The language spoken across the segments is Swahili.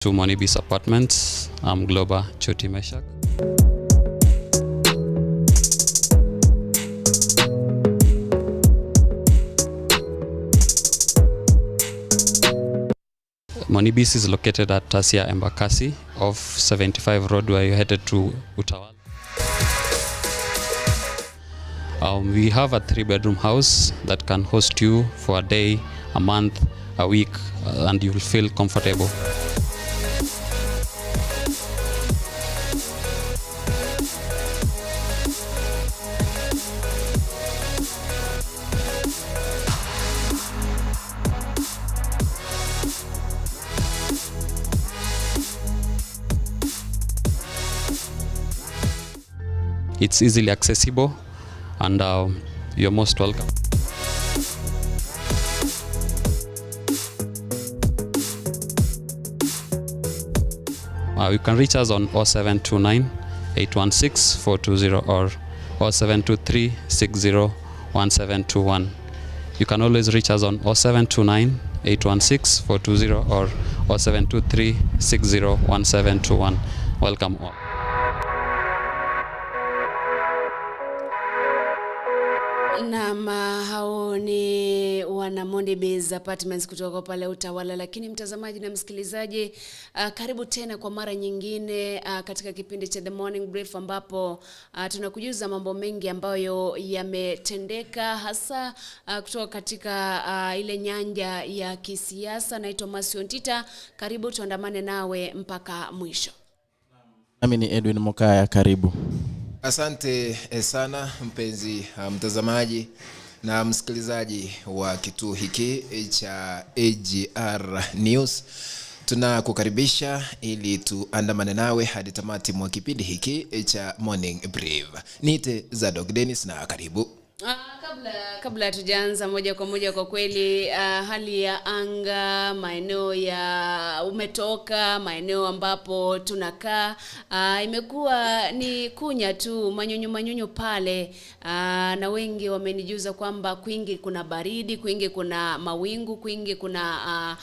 To Monibis Apartments. I'm Globa Choti Meshak. Monibis is located at Tasia Embakasi off 75 Road where you're headed to Utawala. We have a 3-bedroom house that can host you for a day, a month, a week, and you will feel comfortable. It's easily accessible, and you're most welcome. You can reach us on 0729 816 420 or 0723 60 1721. You can always reach us on 0729 816 420 or 0723 60 1721. Welcome all. Na hao ni wana Monibis Apartments kutoka pale Utawala. Lakini mtazamaji na msikilizaji, karibu tena kwa mara nyingine katika kipindi cha The Morning Brief, ambapo tunakujuza mambo mengi ambayo yametendeka hasa kutoka katika ile nyanja ya kisiasa. Naitwa Masiontita, karibu tuandamane nawe mpaka mwisho. Nami ni Edwin Mokaya, karibu. Asante sana mpenzi mtazamaji na msikilizaji wa kituo hiki cha Agr News. Tunakukaribisha ili tuandamane nawe hadi tamati mwa kipindi hiki cha Morning Brief. Niite Zadok Dennis na karibu. Kabla tujaanza moja kwa moja, kwa kweli hali ya anga maeneo ya umetoka maeneo ambapo tunakaa imekuwa ni kunya tu, manyunyu pale, na wengi wamenijuza kwamba kwingi kuna baridi, kwingi kuna mawingu, kwingi kuna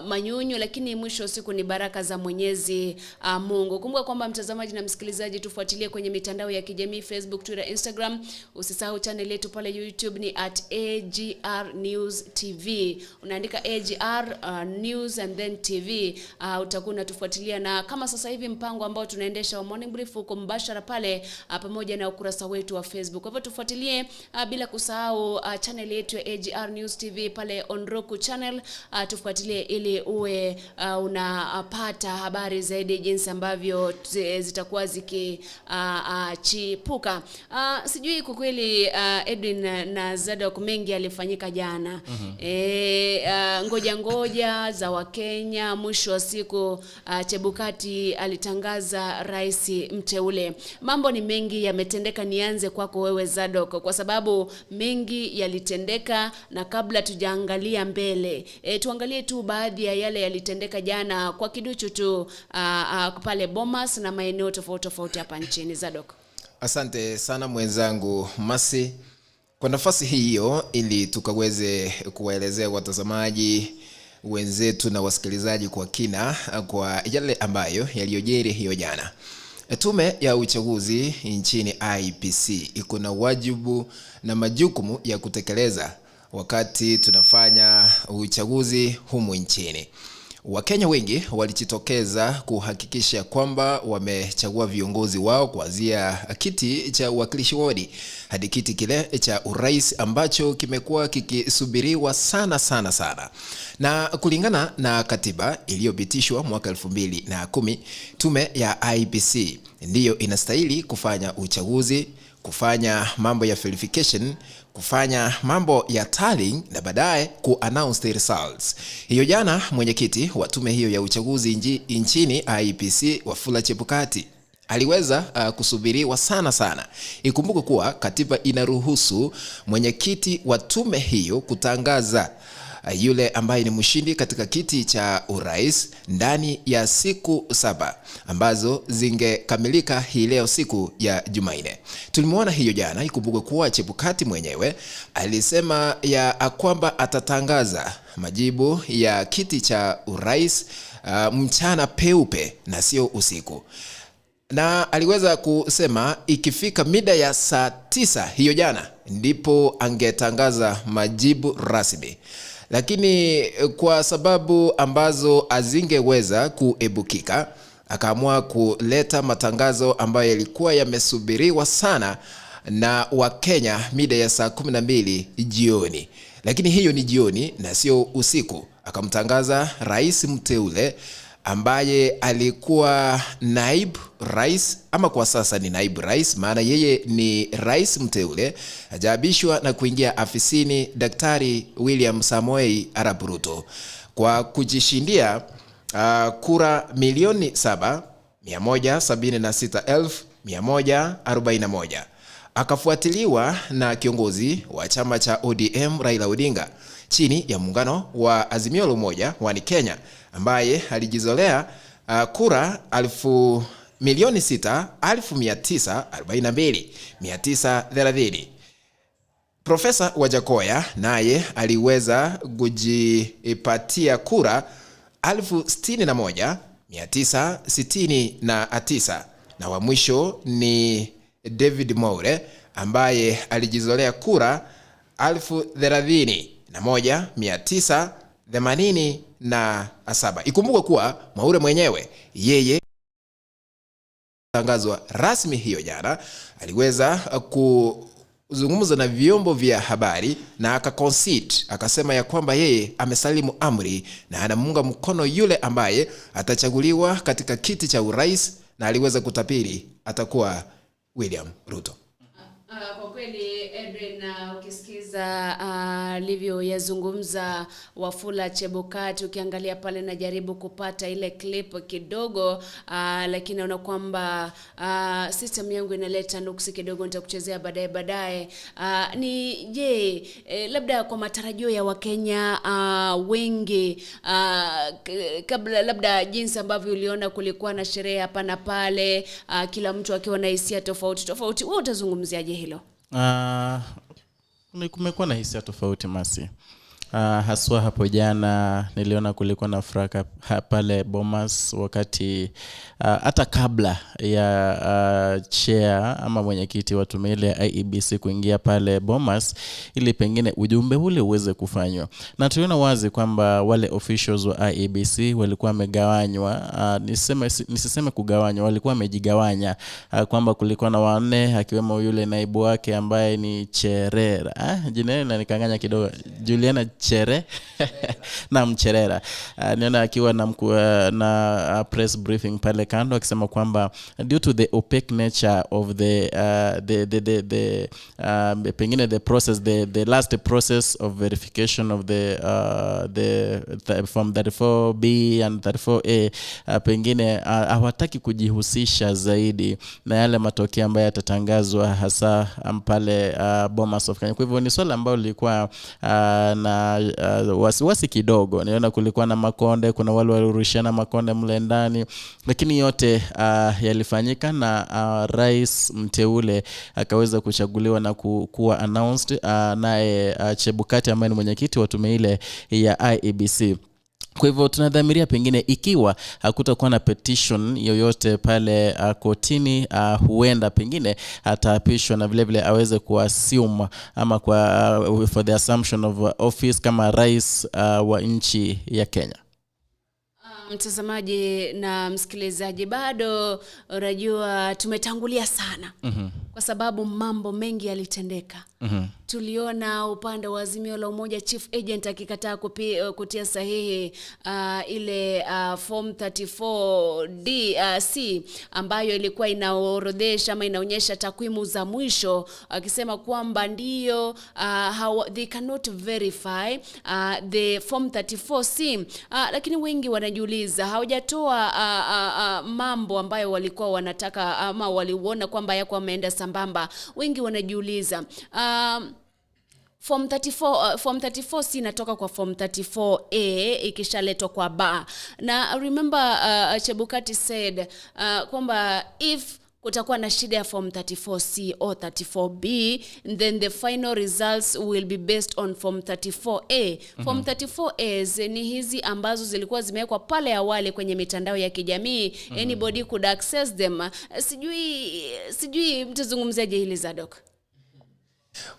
manyunyu, lakini mwisho wa siku ni baraka za Mwenyezi Mungu. Kumbuka kwamba mtazamaji na msikilizaji, tufuatilie kwenye mitandao ya kijamii, Facebook, Twitter, Instagram. Usisahau channel yetu pale YouTube ni @Agr News TV. Unaandika Agr News and then TV, utakuwa unatufuatilia. Na kama sasa hivi mpango ambao tunaendesha wa Morning Brief uko mbashara pale pamoja na ukurasa wetu wa Facebook. Kwa hivyo tufuatilie, bila kusahau channel yetu ya Agr News TV pale on Roku channel. Tufuatilie ili uwe unapata habari zaidi jinsi ambavyo zitakuwa zikichipuka. Sijui kwa kweli Edwin na Zadok, mengi alifanyika jana. Ngoja za Wakenya, mwisho wa siku Chebukati alitangaza rais mteule. Mambo ni mengi yametendeka. Nianze kwako wewe Zadok, kwa sababu mengi yalitendeka, na kabla tujaangalia mbele, tuangalie tu baadhi ya yale yalitendeka jana kwa kiduchu tu pale Bomas na maeneo tofauti hapa nchini. Zadok. Asante sana mwenzangu Masi kwa nafasi hiyo, ili tukaweze kuwaelezea watazamaji wenzetu na wasikilizaji kwa kina kwa yale ambayo yaliyojiri hiyo jana. Tume ya uchaguzi nchini IEBC iko na wajibu na majukumu ya kutekeleza wakati tunafanya uchaguzi humu nchini. Wakenya wengi walijitokeza kuhakikisha kwamba wamechagua viongozi wao kuanzia kiti cha uwakilishi wadi hadi kiti kile cha urais ambacho kimekuwa kikisubiriwa sana. Na kulingana na katiba iliyopitishwa mwaka 2010, tume ya IEBC ndiyo inastahili kufanya uchaguzi, kufanya mambo ya verification, kufanya mambo ya tallying na baadaye ku-announce the results. Hiyo jana mwenyekiti wa tume hiyo ya uchaguzi nchini IEBC Wafula Chebukati aliweza kusubiriwa sana. Ikumbuke kuwa katiba inaruhusu mwenyekiti wa tume hiyo kutangaza yule ambaye ni mshindi katika kiti cha urais ndani ya siku 7 ambazo zingekamilika hii leo siku ya Jumanne. Tulimuona hiyo jana. Ikumbuke kuwa Chebukati mwenyewe alisema ya kwamba atatangaza majibu ya kiti cha urais mchana peupe na sio usiku. Na aliweza kusema ikifika mida ya saa 9 hiyo jana ndipo angetangaza majibu rasmi. Lakini kwa sababu ambazo azingeweza kuebukika, akaamua kuleta matangazo ambayo yalikuwa yamesubiriwa sana na Wakenya mida ya saa 12 jioni. Lakini hiyo ni jioni na sio usiku. Akamtangaza rais mteule ambaye alikuwa naibu rais, ama kwa sasa ni naibu rais, maana yeye ni rais mteule, hajaabishwa na kuingia afisini, Daktari William Samoei Arap Ruto, kwa kujishindia kura milioni 7,176,141. Akafuatiliwa na kiongozi wa chama cha ODM Raila Odinga chini ya muungano wa Azimio la Umoja wa Kenya, ambaye alijizolea kura 6,942,930. Profesa Wajakoya naye aliweza kujipatia kura 61,969, na wa mwisho ni David Moure ambaye alijizolea kura 31,987. Ikumbuke kuwa Moure mwenyewe yeye tangazwa rasmi hiyo jana aliweza kuzungumza na vyombo vya habari na akaconcede, akasema ya kwamba yeye amesalimu amri na anamunga mkono yule ambaye atachaguliwa katika kiti cha urais, na aliweza kutapiri atakuwa William Ruto. Kwa kweli Edwin, ukisikiza alivyo yazungumza Wafula Chebukati, ukiangalia pale najaribu kupata ile clip kidogo, lakini naona kwamba system yangu inaleta nuksi kidogo, nitakuchezea baadaye. Ni je, labda kwa matarajio ya Wakenya wengi, kabla labda jinsi ambavyo uliona kulikuwa na sherehe hapa na pale, kila mtu akiwa na hisia tofauti, wewe utazungumziaje hilo? Kumekuwa na hisia tofauti Masi. Haswa hapo jana niliona kulikuwa na furaka pale Bomas, wakati hata kabla ya chair ama mwenyekiti wa tume ile IEBC kuingia pale Bomas ili pengine ujumbe ule uweze kufanywa. Na tuliona wazi kwamba wale officials wa IEBC walikuwa wamegawanywa, nisiseme kugawanywa, walikuwa wamejigawanya, kwamba kulikuwa na wanne akiwemo yule naibu wake ambaye ni Cherera. Jina lake nikanganya kidogo, Juliana Chere na Mcherera. Niona akiwa na press briefing pale kando akisema kwamba due to the opaque nature of the pengine the process, the last process of verification of the form 34B and 34A, pengine hawataki kujihusisha zaidi na yale matokeo ambayo yatatangazwa hasa pale Bomas of Kenya. Kwa hivyo ni swala ambalo lilikuwa na wasiwasi kidogo. Niona kulikuwa na makonde, kuna wale walirushiana makonde mle ndani, lakini yote yalifanyika na rais mteule akaweza kuchaguliwa na kuwa announced, naye Chebukati ambaye ni mwenyekiti wa tume ile ya IEBC. Kwa hivyo tunadhamiria pengine ikiwa hakutakuwa na petition yoyote pale kotini, huenda pengine ataapishwa na vile vile aweze kuassume ama for the assumption of office kama rais wa nchi ya Kenya. Mtazamaji na msikilizaji, bado unajua tumetangulia sana. Kwa sababu mambo mengi yalitendeka. Tuliona upande wa Azimio la Umoja Chief Agent akikataa kutia sahihi ile form 34D ambayo ilikuwa inaorodhesha ama inaonyesha takwimu za mwisho, akisema kwamba ndio they cannot verify the form 34C, lakini wengi wanajiuliza hawajatoa mambo ambayo walikuwa wanataka ama waliona kwamba yako ameenda sambamba. Wengi wanajiuliza Form 34C inatoka kwa Form 34A ikishaletwa kwa ba. Na remember Chebukati said kwamba if kutakuwa na shida ya form 34C or 34B, and then the final results will be based on form 34A. Form 34A ni hizi ambazo zilikuwa zimewekwa pale awali kwenye mitandao ya kijamii. Anybody could access them. Sijui mtazungumzaje hili Zadok?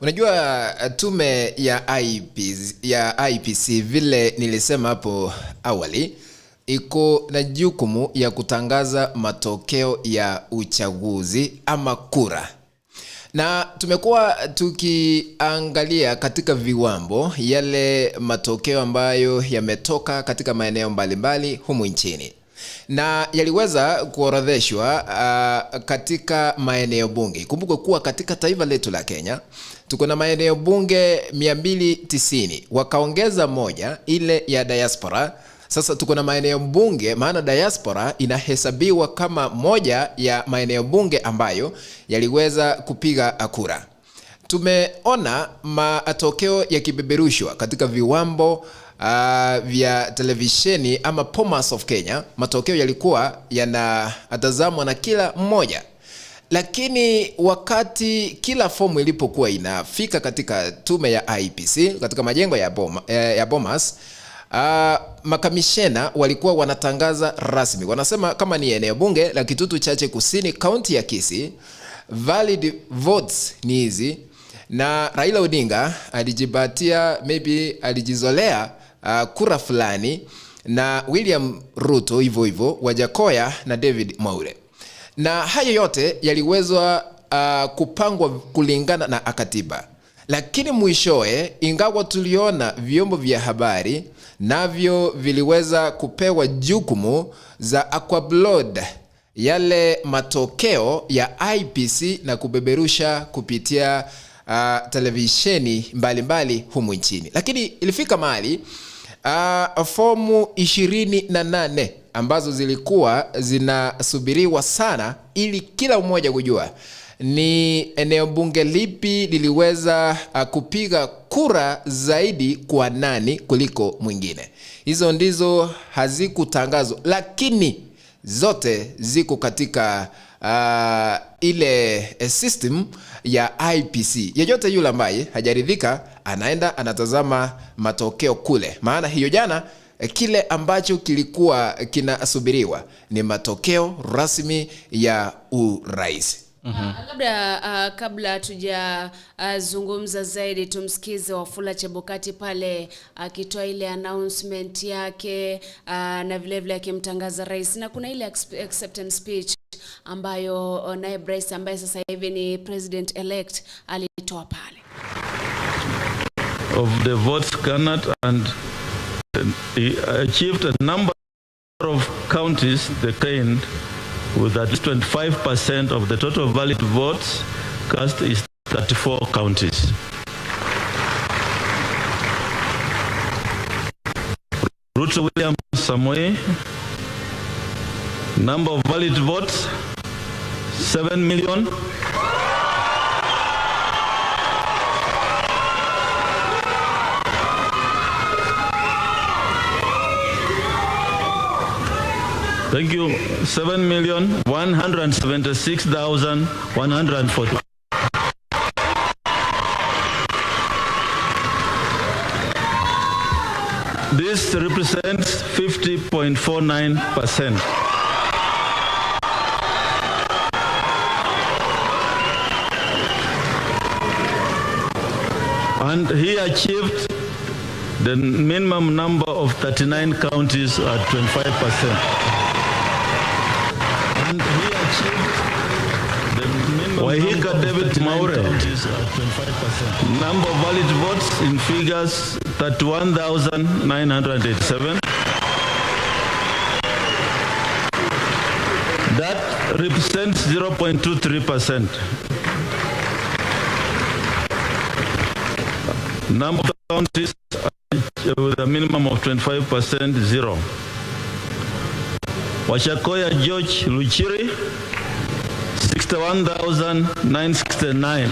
Unajua tume ya IPC vile nilisema hapo awali iko na jukumu ya kutangaza matokeo ya uchaguzi ama kura. Na tumekuwa tukiangalia katika viwambo yale matokeo ambayo yametoka katika maeneo mbalimbali humu nchini. Na yaliweza kuorodheshwa katika maeneo bunge. Kumbuka kuwa katika taifa letu la Kenya tuko na maeneo bunge 290, wakaongeza moja ile ya diaspora. Sasa tuko na maeneo bunge, maana diaspora inahesabiwa kama moja ya maeneo bunge ambayo yaliweza kupiga kura. Tumeona matokeo yakibeberushwa katika viwambo vya televisheni ama Bomas of Kenya. Matokeo yalikuwa yanatazamwa na kila mmoja. Lakini wakati kila fomu ilipokuwa inafika katika tume ya IPC katika majengo ya Bomas, makamishena walikuwa wanatangaza rasmi. Wanasema kama ni eneo bunge la Kitutu Chache Kusini, kaunti ya Kisii, valid votes ni hizi. Na Raila Odinga alijizolea kura fulani, na William Ruto hivyo, Wajakoya na David Mwaure. Na hayo yote yaliwezwa kupangwa kulingana na katiba. Lakini mwishowe, ingawa tuliona vyombo vya habari navyo viliweza kupewa jukumu za kuupload yale matokeo ya IPC na kubeberusha kupitia televisheni mbalimbali humu nchini. Lakini ilifika mahali fomu 28 ambazo zilikuwa zinasubiriwa sana ili kila mmoja kujua ni eneo bunge lipi liliweza kupiga kura zaidi kwa nani kuliko mwingine. Hizo ndizo hazikutangazwa, lakini zote ziko katika ile system ya IPC. Yeyote yule ambaye hajaridhika anaenda anatazama matokeo kule. Maana hiyo jana kile ambacho kilikuwa kinasubiriwa ni matokeo rasmi ya urais. Labda kabla tujazungumza zaidi, tumsikize Wafula Chebukati pale akitoa ile announcement yake na vile vile akimtangaza rais, na kuna ile acceptance speech ambayo naye Bryce ambaye sasa hivi ni president elect alitoa pale. Of the votes garnered, and he achieved a number of counties gained with at least 25% of the total valid votes cast is 34 counties. Ruto William Samoei, number of valid votes 7 million. Thank you. 7,176,140. This represents 50.49%. And he achieved the minimum number of 39 counties at 25%. And he achieved the minimum Wahika David Mwaure, number of valid votes in figures 31,987. That represents 0.23%. Number of counties with a minimum of 25%, 0. Wajakoya George Luchiri, 61,969.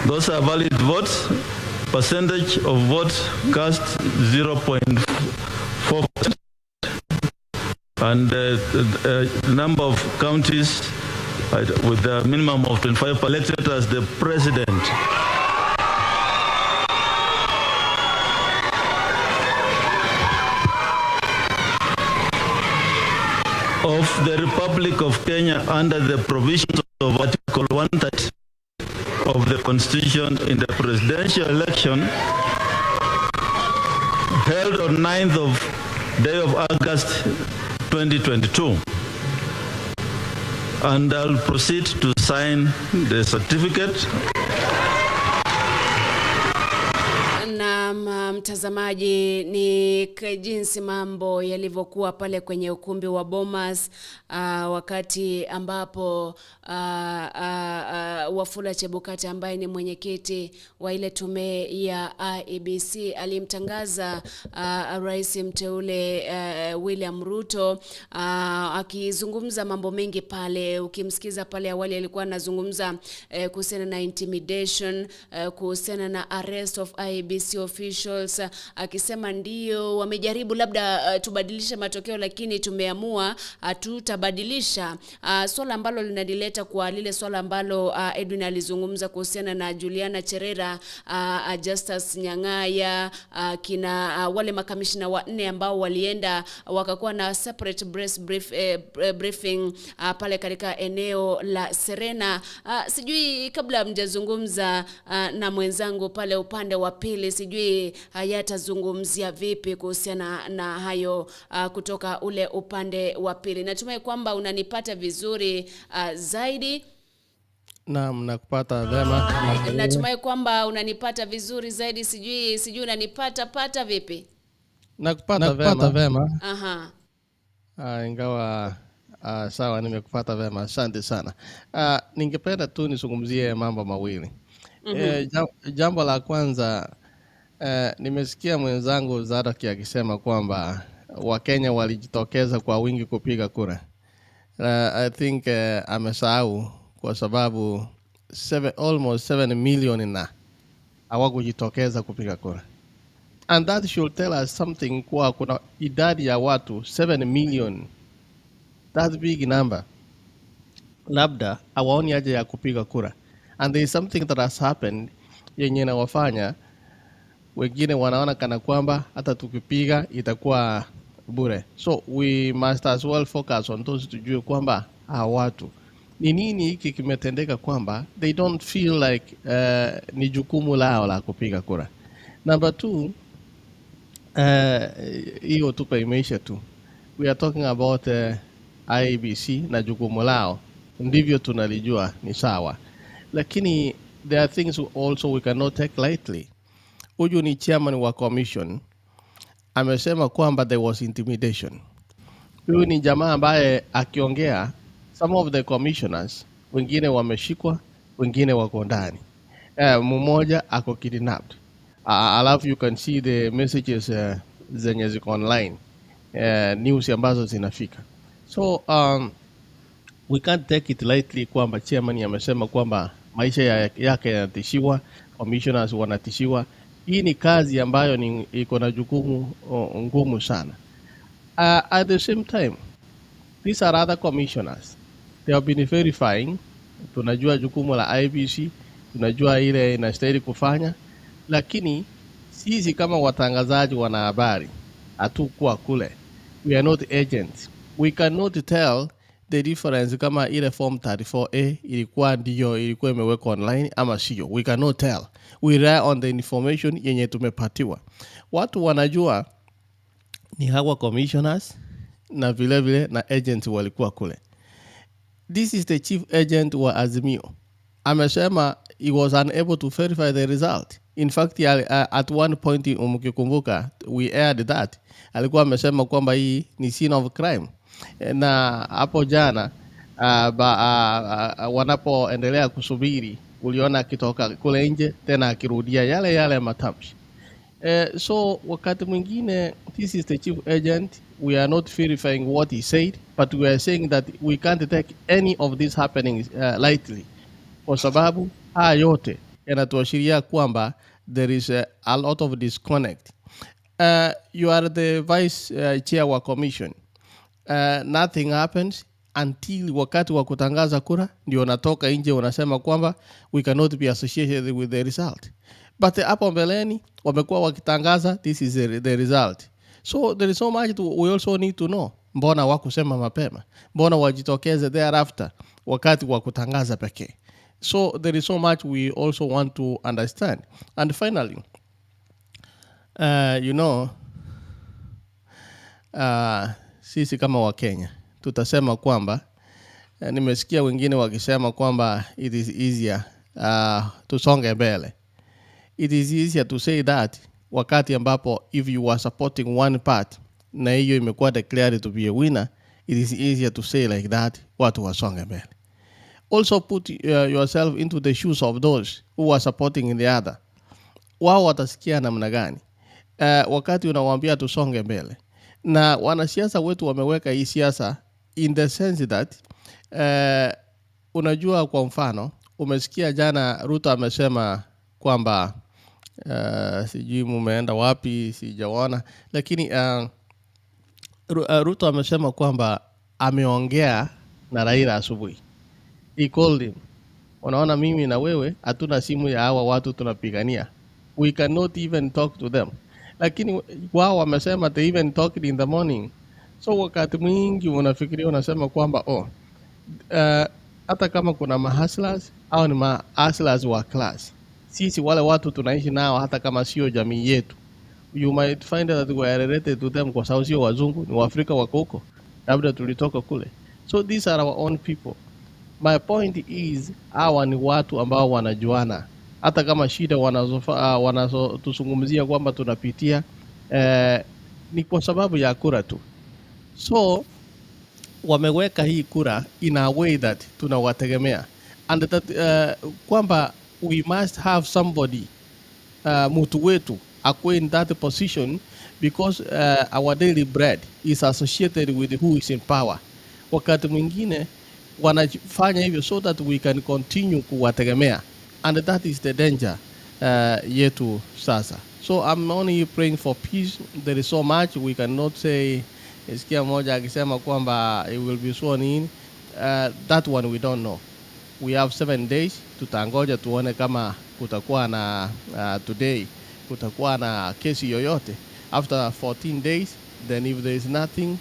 Those are valid votes. Percentage of votes cast 0.46%. 4%, and the number of counties with a minimum of 25 elected as the president. Of the Republic of Kenya under the provisions of Article 130 of the Constitution in the presidential election held on 9th of day of August 2022. And I'll proceed to sign the certificate. Na mtazamaji, ni jinsi mambo yalivyokuwa pale kwenye ukumbi wa Bomas wakati ambapo Wafula Chebukati ambaye ni mwenyekiti wa ile tume ya IEBC alimtangaza rais mteule William Ruto, akizungumza mambo mengi pale. Ukimsikiza pale awali alikuwa anazungumza kuhusiana na intimidation, kuhusiana na arrest of IEBC officials, akisema ndio wamejaribu labda tubadilishe matokeo, lakini tumeamua tutabadilisha. Swala ambalo linadileta kwa lile swala ambalo Edwin alizungumza kuhusiana na Juliana Cherera, Justus Nyang'aya, kina wale makamishina wanne ambao walienda wakakuwa na separate briefing pale katika eneo la Serena. Sijui kabla mjazungumza na mwenzangu pale upande wa pili, sijui hayatazungumzia vipi kuhusiana na hayo kutoka ule upande wa pili. Natumai kwamba unanipata vizuri zaidi. Naam, nakupata vema. Natumai kwamba unanipata vizuri zaidi, sijui unanipata vipi? Nakupata vema. Aha. Ingawa sawa, nimekupata vema. Asante sana. Ningependa tu nizungumzie mambo mawili. Jambo la kwanza, nimesikia mwenzangu Zadok akisema kwamba Wakenya walijitokeza kwa wingi kupiga kura. I think amesahau kwa sababu almost 7 million na hawakujitokeza kupiga kura. And that should tell us something, kwa kuna idadi ya watu 7 million. That's big number. Labda hawaoni haja ya kupiga kura. And there is something that has happened yenye na wafanya wengine wanaona kana kwamba hata tukipiga itakuwa bure. So we must as well focus on those, tujue kwamba watu ni nini hiki kimetendeka kwamba they don't feel like ni jukumu lao la kupiga kura. Number 2, hiyo tupa imeisha tu. We are talking about IEBC na jukumu lao, ndivyo tunalijua ni sawa, lakini there are things also we cannot take lightly. Huyu ni chairman wa commission, amesema kwamba there was intimidation. Huyu ni jamaa ambaye akiongea, some of the commissioners wengine wameshikwa, wengine wako ndani, mmoja ako kidnapped. Alafu you can see the messages zenye ziko online, news ambazo zinafika. So we can't take it lightly kwamba chairman amesema kwamba maisha yake yanatishiwa, commissioners wanatishiwa. Hii ni kazi ambayo iko na jukumu ngumu sana. At the same time, these are other commissioners. They have been verifying. Tunajua jukumu la IEBC, tunajua ile inastahili kufanya, lakini sisi kama watangazaji wana habari hatukuwa kule. We are not agents. We cannot tell the difference kama ile form 34A ilikuwa imewekwa online ama sio. We cannot tell. We rely on the information yenye tumepatiwa. Watu wanajua ni hawa commissioners na vile na agents walikuwa kule. This is the chief agent wa Azimio. Amesema he was unable to verify the result. In fact, at one point umkikumbuka, we aired that. Alikuwa amesema kwamba hii ni scene of crime. Na hapo jana wanapoendelea kusubiri, uliona akitoka kule nje tena akirudia yale matamshi. So wakati mwingine, this is the chief agent. We are not verifying what he said, but we are saying that we can't take any of these happenings lightly. Kwa sababu haya yote yanatuashiria kwamba there is a lot of disconnect. You are the vice chair wa commission. Nothing happens until wakati wa kutangaza kura ndio unatoka nje unasema kwamba we cannot be associated with the result. But hapo mbeleni wamekuwa wakitangaza this is the result. So there is so much we also need to know. Mbona wakusema mapema? Mbona wajitokeze thereafter wakati wa kutangaza pekee? So there is so much we also want to understand. And finally, sisi kama Wakenya tutasema kwamba nimesikia wengine wakisema kwamba it is easier tusonge mbele. It is easier to say that wakati ambapo if you are supporting one part na hiyo imekuwa declared to be a winner, it is easier to say like that watu wasonge mbele. Also put yourself into the shoes of those who are supporting in the other. Wao watasikia namna gani wakati unawaambia tusonge mbele? Na wanasiasa wetu wameweka hii siasa in the sense that unajua, kwa mfano umesikia jana Ruto amesema kwamba sijui mumeenda wapi sijaona, lakini Ruto amesema kwamba ameongea na Raila asubuhi. He called him. Unaona, mimi na wewe hatuna simu ya hawa watu tunapigania. We cannot even talk to them. Lakini wao wamesema they even talked in the morning. So wakati mwingi unafikiria unasema kwamba hata kama kuna mahustlers au ni mahustlers wa class, sisi wale watu tunaishi nao hata kama sio jamii yetu, you might find that we are related to them kwa sababu sio wazungu, ni Waafrika wako huko, labda tulitoka kule. So these are our own people. My point is, hawa ni watu ambao wanajuana, hata kama shida wanazotuzungumzia kwamba tunapitia ni kwa sababu ya kura tu. So wameweka hii kura in a way that tunawategemea, and that kwamba we must have somebody mtu wetu akuwe in that position because our daily bread is associated with who is in power. Wakati mwingine wanafanya hivyo so that we can continue kuwategemea, and that is the danger yetu sasa. So I'm only praying for peace. There is so much we cannot say. Isikia moja akisema kwamba it will be sworn in. That one we don't know. We have 7 days. Tutangoja tuone kama kutakuwa na today kutakuwa na kesi yoyote. After 14 days, then if there is nothing,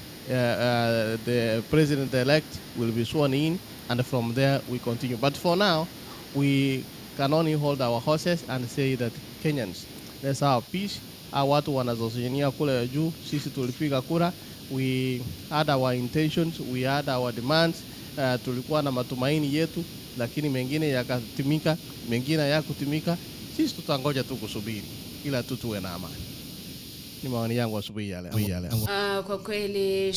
the president-elect will be sworn in, and from there we continue. But for now, we can only hold our horses and say that Kenyans, let's have peace. Watu wanazozania kule juu, sisi tulipiga kura. We had our intentions, we had our demands, tulikuwa na matumaini yetu, lakini mengine yakatimika, mengine hayakutimika. Sisi tutangoja tu kusubiri ila tu tuwe na amani. Ni maoni yangu asubuhi ya leo. Kwa kweli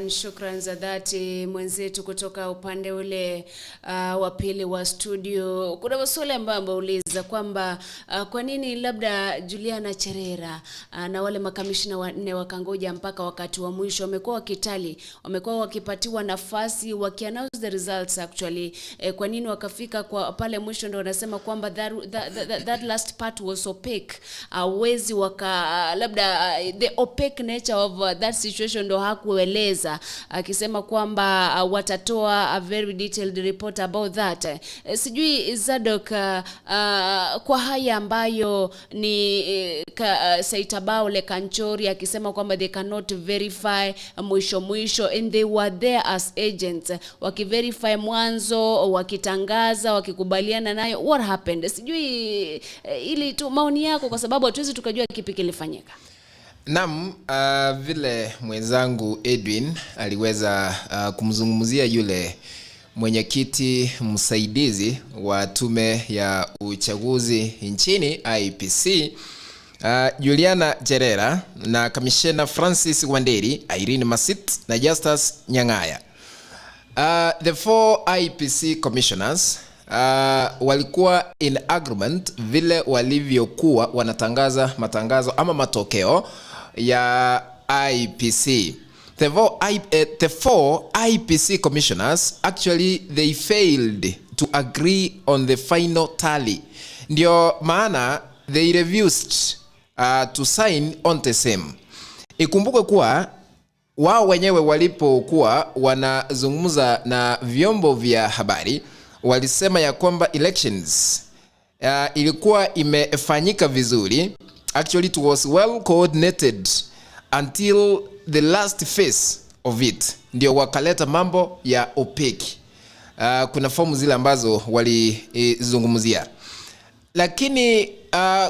shukran za dhati mwenzetu kutoka upande ule wa pili wa studio. Kuna maswali ambayo ameuliza kwamba kwa nini labda Juliana Cherera na wale makamishina wanne wakangoja mpaka wakati wa mwisho. Wamekuwa wakitali, wamekuwa wakipatiwa nafasi wakiannounce the results actually. Kwa nini wakafika kwa pale mwisho ndio wanasema kwamba that last part was opaque. Wezi waka labda the opaque nature of that situation ndo hakueleza, akisema kwamba watatoa a very detailed report about that. Sijui Zadok, kwa haya ambayo ni Saitabao le Kanchori akisema kwamba they cannot verify mwisho and they were there as agents wakiverify mwanzo, wakitangaza, wakikubaliana nayo. What happened? Sijui ili tu maoni yako, kwa sababu hatuwezi tukajua kipi kilifanyika. Naam, vile mwenzangu Edwin aliweza kumzungumzia yule mwenyekiti msaidizi wa tume ya uchaguzi nchini IEBC, Juliana Cherera na Kamishna Francis Wanderi, Irene Masit na Justus Nyang'aya. The 4 IEBC commissioners walikuwa in agreement vile walivyokuwa wanatangaza matangazo ama matokeo ya IEBC. The four IEBC commissioners actually they failed to agree on the final tally. Ndio maana they refused to sign on the same. Ikumbuke kuwa wao wenyewe walipokuwa wanazungumza na vyombo vya habari walisema ya kwamba elections ilikuwa imefanyika vizuri. Actually it was well coordinated until the last phase of it. Ndio wakaleta mambo ya opaque. Kuna fomu zile ambazo walizungumzia. Lakini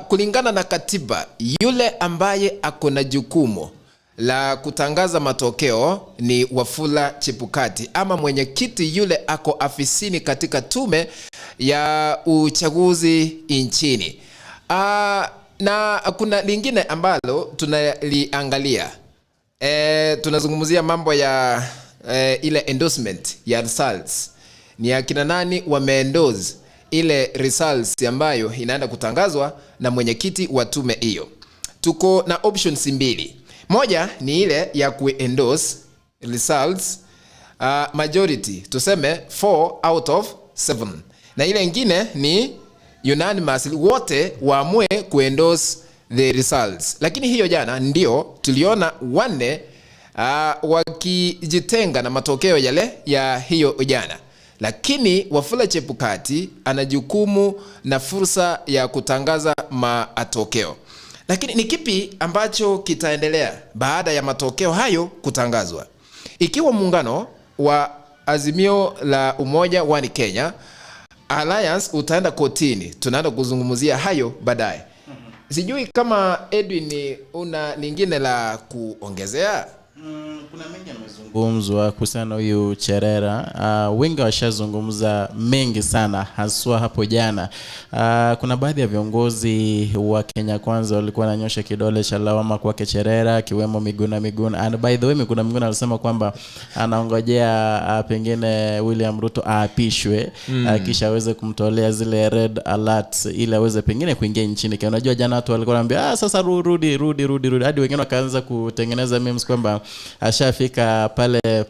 kulingana na katiba, yule ambaye akona jukumu la kutangaza matokeo ni Wafula Chebukati, ama mwenyekiti yule ako afisini katika tume ya uchaguzi nchini. Na kuna lingine ambalo tunaliangalia. Tunazungumzia mambo ya ile endorsement ya results. Ni akina nani wameendorse ile results ambayo inaenda kutangazwa na mwenyekiti wa tume hiyo. Tuko na options mbili. Moja ni ile ya kuendorse results majority, tuseme 4 out of 7. Na ile nyingine ni unanimous, wote waamue kuendorse the results. Lakini hiyo jana ndio tuliona wanne wakijitenga na matokeo yale ya hiyo jana. Lakini Wafula Chebukati ana jukumu na fursa ya kutangaza matokeo. Lakini ni kipi ambacho kitaendelea baada ya matokeo hayo kutangazwa? Ikiwa muungano wa Azimio la Umoja wa Kenya Alliance utaenda kotini, tunaenda kuzungumzia hayo baadaye. Sijui kama Edwin una lingine la kuongezea? Kuna mengi yamezungumzwa kuhusiana huyu Cherera. Wengi washazungumza mengi sana haswa hapo jana. Kuna baadhi ya viongozi wa Kenya Kwanza walikuwa wananyosha kidole cha lawama kwa Cherera, kiwemo Miguna. And by the way, Miguna alisema kwamba anaongojea pengine William Ruto aapishwe kisha aweze kumtolea zile red alerts ili aweze pengine kuingia nchini. Kwa unajua jana watu walikuwa wanaambia sasa rudi, hadi wengine wakaanza kutengeneza memes kwamba ashafika pale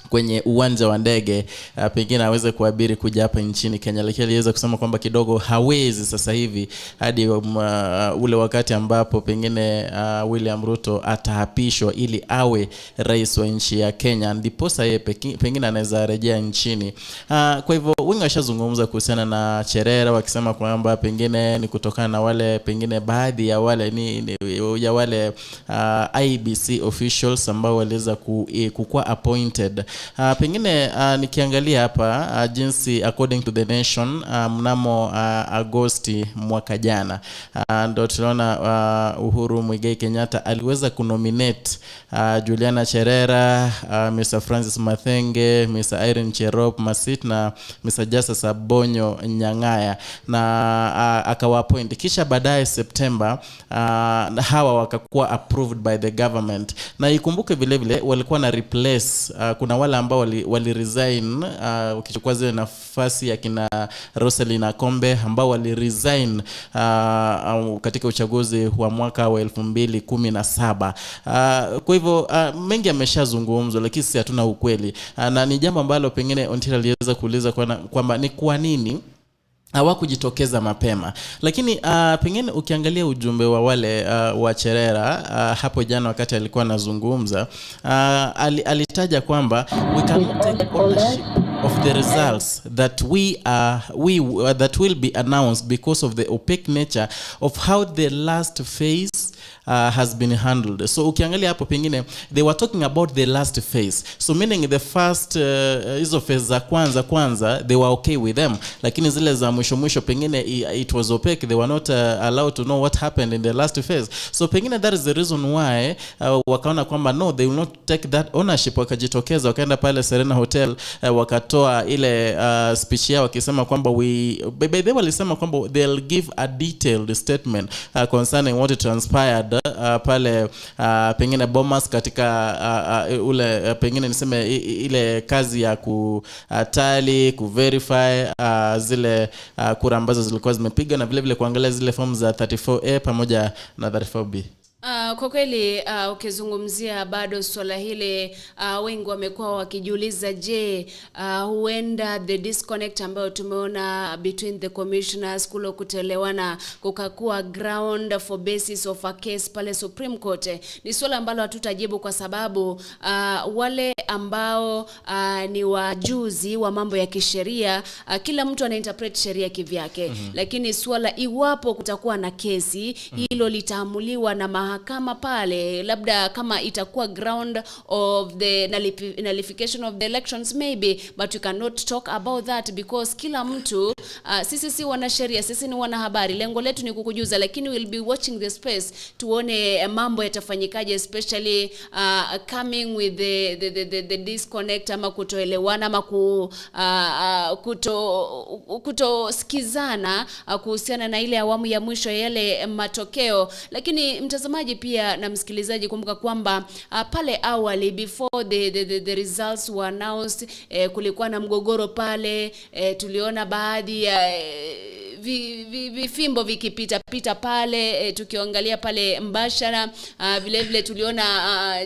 kwenye uwanja wa ndege pengine aweze kuabiri kuja hapa nchini Kenya. Lakini aliweza kusema kwamba kidogo hawezi sasa hivi hadi ule wakati ambapo pengine William Ruto ataapishwa ili awe rais wa nchi ya Kenya, ndipo sasa yeye pengine anaweza rejea nchini. Kwa hivyo wengi washazungumza kuhusiana na Cherera wakisema kwamba pengine ni kutokana na wale pengine baadhi ya wale ya wale IBC officials ambao waliweza kukuwa appointed. Pengine nikiangalia hapa jinsi according to the Nation mnamo Agosti mwaka jana ndo tunaona Uhuru Muigai Kenyatta aliweza kunominate Juliana Cherera, Mr. Francis Mathenge, Mr. Irene Cherop Masit na Mr. Justice Abonyo Nyang'aya, na akawa appoint. Kisha baadaye September hawa wakakuwa approved by the government. Na ikumbuke vile vile walikuwa na replace kuna wale ambao wali resign ukichukua zile nafasi ya kina Roselina Kombe ambao wali resign katika uchaguzi wa mwaka wa 2017. Kwa hivyo mengi yameshazungumzwa, lakini sisi hatuna ukweli, na ni jambo ambalo pengine Ontila aliweza kuuliza kwamba ni kwa nini hawakujitokeza mapema. Lakini pengine ukiangalia ujumbe wa wale wa Cherera hapo jana wakati alikuwa anazungumza, alitaja kwamba we cannot take ownership of the results that that will be announced because of the opaque nature of how the last phase has been handled. So ukiangalia hapo pengine they were talking about the last phase, so meaning the first hizo phase za kwanza they were okay with them, lakini zile za mwisho pengine it was opaque, they were not allowed to know what happened in the last phase. So pengine that is the reason why wakaona kwamba no, they will not take that ownership. Wakajitokeza wakaenda pale Serena Hotel wakatoa ile speech yao wakisema kwamba they walisema kwamba they'll give a detailed statement concerning what transpired pale pengine Bomas katika ule pengine niseme ile kazi ya kutali kuverify zile kura ambazo zilikuwa zimepiga, na vile vile kuangalia zile forms za 34A pamoja na 34B. Kwa kweli ukizungumzia bado swala hili wengi wamekuwa wakijiuliza, je, huenda the disconnect ambayo tumeona between the commissioners kulo kutelewana kukakuwa ground for basis of a case pale Supreme Court, ni swala ambalo hatutajibu kwa sababu wale ambao ni wajuzi wa mambo ya kisheria, kila mtu anainterpret sheria kivyake. Lakini swala iwapo kutakuwa na kesi, hilo litaamuliwa na mahakama pale, labda kama itakuwa ground of the nullification of the elections maybe, but we cannot talk about that because kila mtu sisi si wanasheria, sisi ni wanahabari, lengo letu ni kukujuza, lakini we'll be watching the space tuone mambo yatafanyikaje, especially coming with the disconnect ama kutoelewana ama kutosikizana kuhusiana na ile awamu ya mwisho yale matokeo. Lakini mtazamaji pia na msikilizaji, kumbuka kwamba pale awali before the results were announced, kulikuwa na mgogoro pale, tuliona baadhi ya vifimbo vikipita pale, tukiangalia pale mbashara. Vile vile tuliona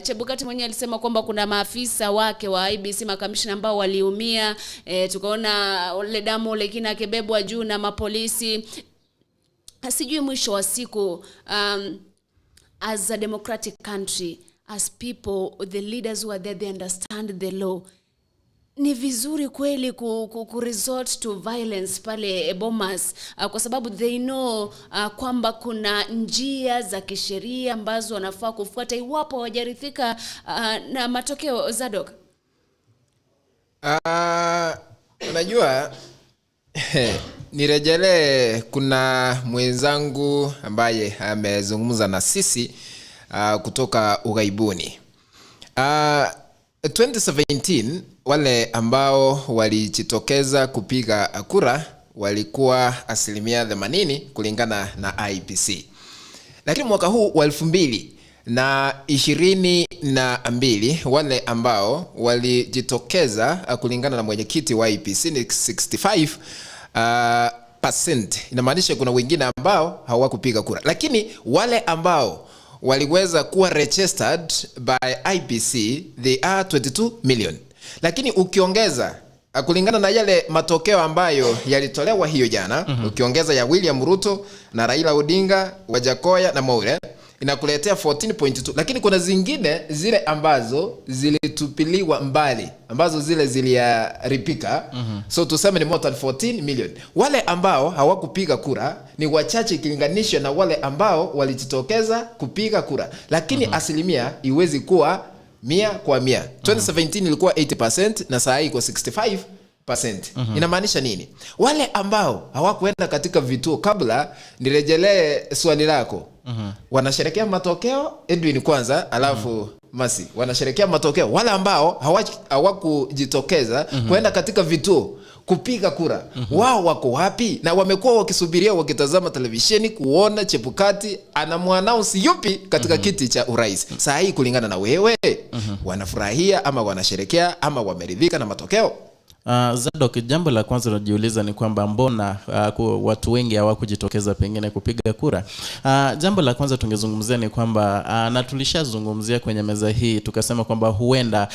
Chebukati mwenyewe alisema kwamba kuna maafisa wake wa IBC makamishna ambao waliumia, tukaona ole damu lekina akibebwa juu na mapolisi. Sijui mwisho wa siku, as a democratic country, as people, the leaders who are there, they understand the law. Ni vizuri kweli resort to violence pale Bomas, kwa sababu they know kwamba kuna njia za kisheria ambazo wanafaa kufuata iwapo hawajaridhika na matokeo. Zadok, unajua nirejelee, kuna mwenzangu ambaye amezungumza na sisi kutoka ughaibuni. 2017 wale ambao walijitokeza kupiga kura walikuwa 80% kulingana na IBC. Lakini mwaka huu wa 2022 wale ambao walijitokeza kulingana na mwenyekiti wa IBC ni 65%. Inamaanisha kuna wengine ambao hawakupiga kura. Lakini wale ambao waliweza kuwa registered by IBC, they are 22 million. Lakini ukiongeza kulingana na yale matokeo ambayo yalitolewa hiyo jana, ukiongeza ya William Ruto na Raila Odinga, Wajakoya na Moure, inakuletea 14.2. Lakini kuna zingine zile ambazo zilitupiliwa mbali, ambazo zile ziliaripika. So tuseme ni more than 14 million. Wale ambao hawakupiga kura ni wachache ikilinganishwa na wale ambao walijitokeza kupiga kura. Lakini asilimia iwezi kuwa 100%. 2017 ilikuwa 80% na saa hii iko 65%. Inamaanisha nini? Wale ambao hawakuenda katika vituo, kabla nirejelee swali lako, wanasherekea matokeo, Edwin kwanza alafu Masi, wanasherekea matokeo. Wale ambao hawakujitokeza kuenda katika vituo kupiga kura, wao wako wapi? Na wamekuwa wakisubiria, wakitazama televisheni kuona Chebukati anamuannounce yupi katika kiti cha urais. Saa hii kulingana na wewe, wanafurahia ama wanasherekea ama wameridhika na matokeo? Zadok, jambo la kwanza najiuliza ni kwamba mbona watu wengi hawakujitokeza pengine kupiga kura. Jambo la kwanza tungezungumzia ni kwamba na tulishazungumzia kwenye meza hii tukasema kwamba huenda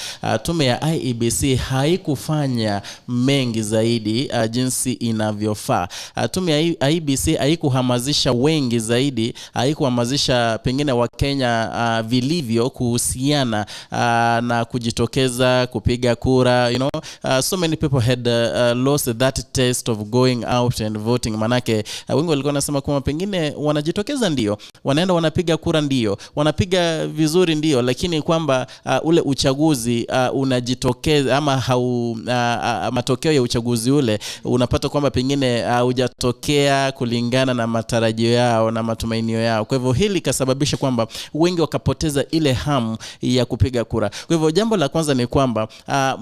tume ya IEBC haikufanya mengi zaidi jinsi inavyofaa. Tume ya IEBC haikuhamasisha wengi zaidi, haikuhamasisha pengine Wakenya vilivyo kuhusiana na kujitokeza kupiga kura. You know, so many people had lost that taste of going out and voting. Manake wengi walikuwa wanasema kwamba pengine wanajitokeza ndio, wanaenda wanapiga kura ndio, wanapiga vizuri ndio, lakini kwamba ule uchaguzi unajitokeza ama matokeo ya uchaguzi ule unapata kwamba pengine hujatokea kulingana na matarajio yao na matumainio yao. Kwa hivyo hili kasababisha kwamba wengi wakapoteza ile hamu ya kupiga kura. Kwa hivyo jambo la kwanza ni kwamba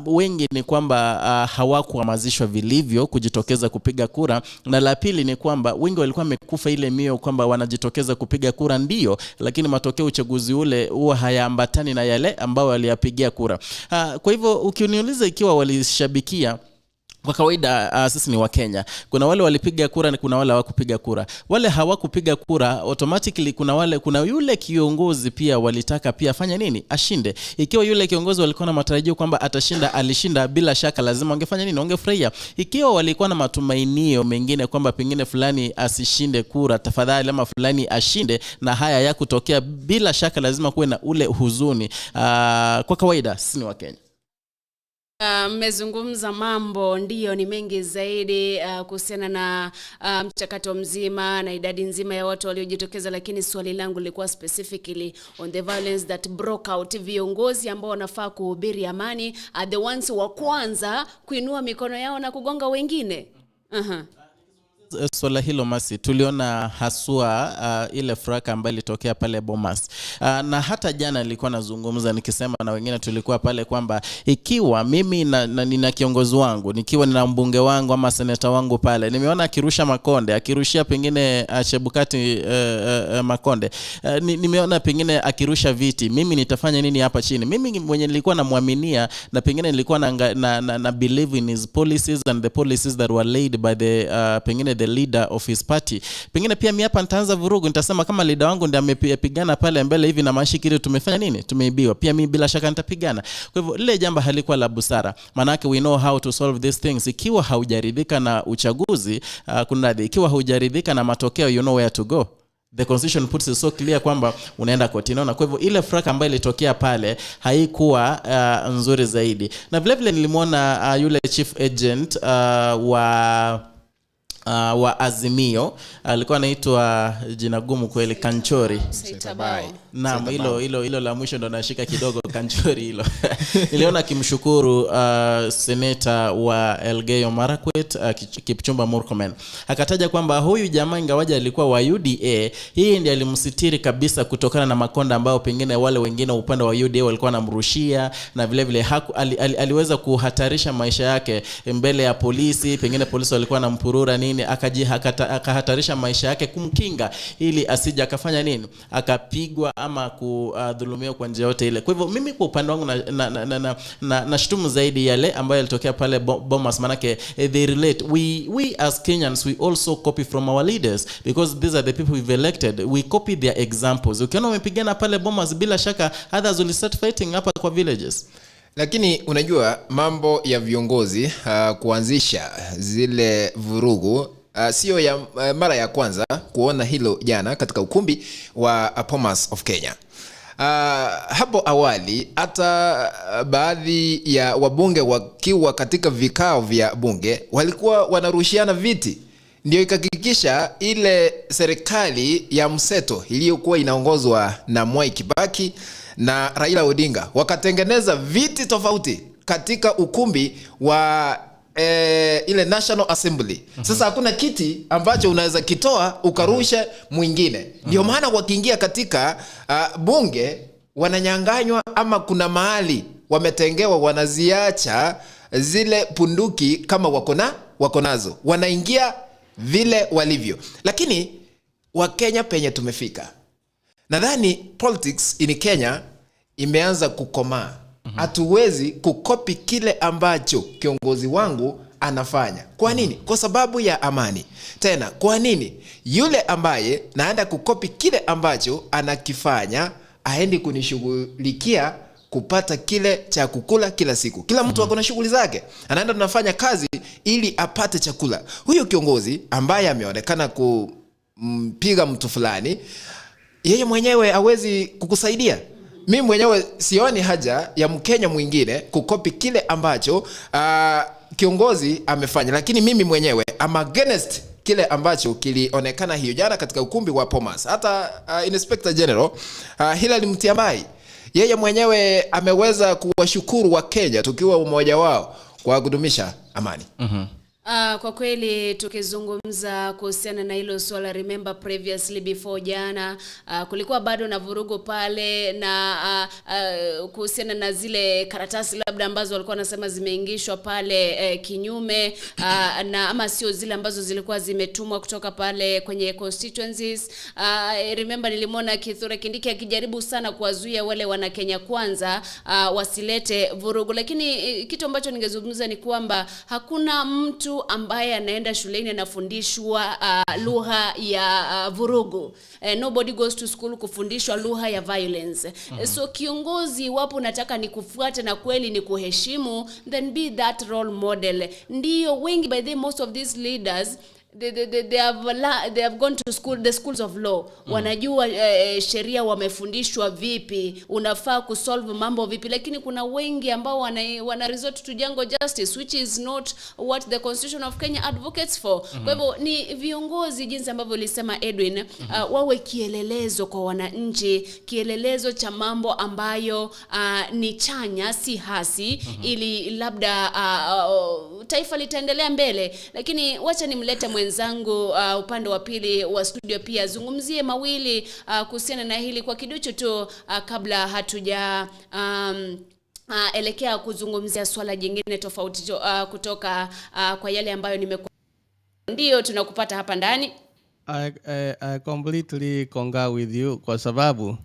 wengi ni kwamba hawakuhamasishwa vilivyo kujitokeza kupiga kura, na la pili ni kwamba wengi walikuwa wamekufa ile mioyo kwamba wanajitokeza kupiga kura ndio, lakini matokeo uchaguzi ule huwa hayaambatani na yale ambao waliyapigia kura. Kwa hivyo ukiniuliza ikiwa walishabikia Kwa kawaida sisi ni wa Kenya. Kuna wale walipiga kura na kuna wale hawakupiga kura. Wale hawakupiga kura automatically kuna yule kiongozi pia walitaka pia afanye nini? Ashinde. Ikiwa yule kiongozi walikuwa na matarajio kwamba atashinda, alishinda, bila shaka lazima wangefanya nini? Wangefurahia. Ikiwa walikuwa na matumainio mengine kwamba pengine fulani asishinde kura, tafadhali ama fulani ashinde, na haya yakutokea, bila shaka lazima kuwe na ule huzuni. Kwa kawaida sisi ni wa Kenya. Mmezungumza mambo ndiyo ni mengi zaidi kuhusiana na mchakato mzima na idadi nzima ya watu waliojitokeza, lakini swali langu lilikuwa specifically on the violence that broke out. Viongozi ambao wanafaa kuhubiri amani are the ones wa kwanza kuinua mikono yao na kugonga wengine. Swala hilo Masi, tuliona haswa ile fraka ambayo ilitokea pale Bomas. Na hata jana nilikuwa nazungumza nikisema na wengine tulikuwa pale kwamba ikiwa mimi nina kiongozi wangu, nikiwa nina mbunge wangu ama seneta wangu pale, nimeona akirusha makonde, akirushia pengine Chebukati makonde, nimeona pengine akirusha viti, mimi nitafanya nini hapa chini? Mimi mwenye nilikuwa namuaminia na pengine nilikuwa na believe in his policies and the policies that were laid by the pengine the leader of his party, pengine pia mimi hapa nitaanza vurugu, nitasema kama leader wangu ndiye amepigana pale mbele hivi na mashikiri, tumefanya nini? Tumeibiwa. Pia mimi bila shaka nitapigana. Kwa hivyo ile jambo halikuwa la busara. Manake we know how to solve these things. Ikiwa haujaridhika na uchaguzi, ikiwa haujaridhika na matokeo, you know where to go. The constitution puts it so clear kwamba unaenda kotini. Na kwa hivyo ile fraka ambayo ilitokea pale haikuwa nzuri zaidi. Na vile vile nilimwona yule chief agent wa Azimio, alikuwa anaitwa jina gumu kweli, Kanchori. Naam, hilo la mwisho ndo nashika kidogo, Kanchori hilo. Niliona kimshukuru seneta wa Elgeyo Marakwet, Kipchumba Murkomen. Akataja kwamba huyu jamaa ingawaje alikuwa wa UDA, hii ndiye alimsitiri kabisa kutokana na makonda ambao pengine wale wengine upande wa UDA walikuwa namrushia, na vile vile aliweza kuhatarisha maisha yake mbele ya polisi, pengine polisi walikuwa nampurura nini, akahatarisha maisha yake kumkinga ili asije akafanya nini, akapigwa ama kudhulumiwa kwa njia yote ile. Kwa hivyo mimi kwa upande wangu na shtumu zaidi yale ambayo yalitokea pale Bomas, manake they relate. We as Kenyans, we also copy from our leaders because these are the people we've elected. We copy their examples. Ukiona wamepigana pale Bomas, bila shaka others will start fighting hapa kwa villages. Lakini unajua mambo ya viongozi kuanzisha zile vurugu sio ya mara ya kwanza kuona hilo jana katika ukumbi wa Bomas of Kenya. Hapo awali hata baadhi ya wabunge wakiwa katika vikao vya bunge walikuwa wanarushiana viti, ndio ikahakikisha ile serikali ya mseto iliyokuwa inaongozwa na Mwai Kibaki na Raila Odinga wakatengeneza viti tofauti katika ukumbi wa ile National Assembly. Sasa hakuna kiti ambacho unaweza kitoa ukarusha mwingine. Ndio maana wakiingia katika bunge wananyanganywa, ama kuna mahali wametengewa wanaziacha zile punduki kama wako nazo, wanaingia vile walivyo. Lakini wa Kenya penye tumefika, nadhani politics in Kenya imeanza kukomaa. Hatuwezi kukopi kile ambacho kiongozi wangu anafanya. Kwa nini? Kwa sababu ya amani. Tena kwa nini yule ambaye naenda kukopi kile ambacho anakifanya aendi kunishughulikia kupata kile cha kukula kila siku? Kila mtu ako na shughuli zake, anaenda tunafanya kazi ili apate chakula. Huyo kiongozi ambaye ameonekana kumpiga mtu fulani, yeye mwenyewe hawezi kukusaidia. Mimi mwenyewe sioni haja ya Mkenya mwingine kukopi kile ambacho kiongozi amefanya, lakini mimi mwenyewe am against kile ambacho kilionekana hiyo jana katika ukumbi wa Bomas. Hata Inspector General Hilary Mutyambai, yeye mwenyewe ameweza kuwashukuru wa Kenya tukiwa umoja wao kwa kudumisha amani. Kwa kweli tukizungumza kuhusiana na hilo swala, remember previously before jana kulikuwa bado na vurugo pale na kuhusiana na zile karatasi labda ambazo walikuwa wanasema zimeingishwa pale kinyume na ama sio zile ambazo zilikuwa zimetumwa kutoka pale kwenye constituencies. Remember nilimwona Kithure Kindiki akijaribu sana kuwazuia wale wana Kenya Kwanza wasilete vurugu, lakini kitu ambacho ningezungumza ni kwamba hakuna mtu ambaye anaenda shuleni anafundishwa lugha ya vurugu. Nobody goes to school kufundishwa lugha ya violence. So kiongozi, wapo nataka ni kufuata na kweli ni kuheshimu, then be that role model. Ndio wengi, by the most of these leaders they have gone to school, the schools of law. Wanajua sheria, wamefundishwa vipi unafaa kusolve mambo vipi, lakini kuna wengi ambao wana resort to jungle justice, which is not what the Constitution of Kenya advocates for. Kwa hivyo ni viongozi, jinsi ambavyo ulisema Edwin, wawe kielelezo kwa wananchi, kielelezo cha mambo ambayo ni chanya si hasi, ili labda taifa litaendelea mbele. Lakini wacha nimlete mwenzangu upande wa pili wa studio pia zungumzie mawili kuhusiana na hili kwa kiduchu tu kabla hatuja elekea kuzungumzia swala jingine tofauti kutoka kwa yale ambayo ndio tunakupata hapa ndani. I completely concur with you kwa sababu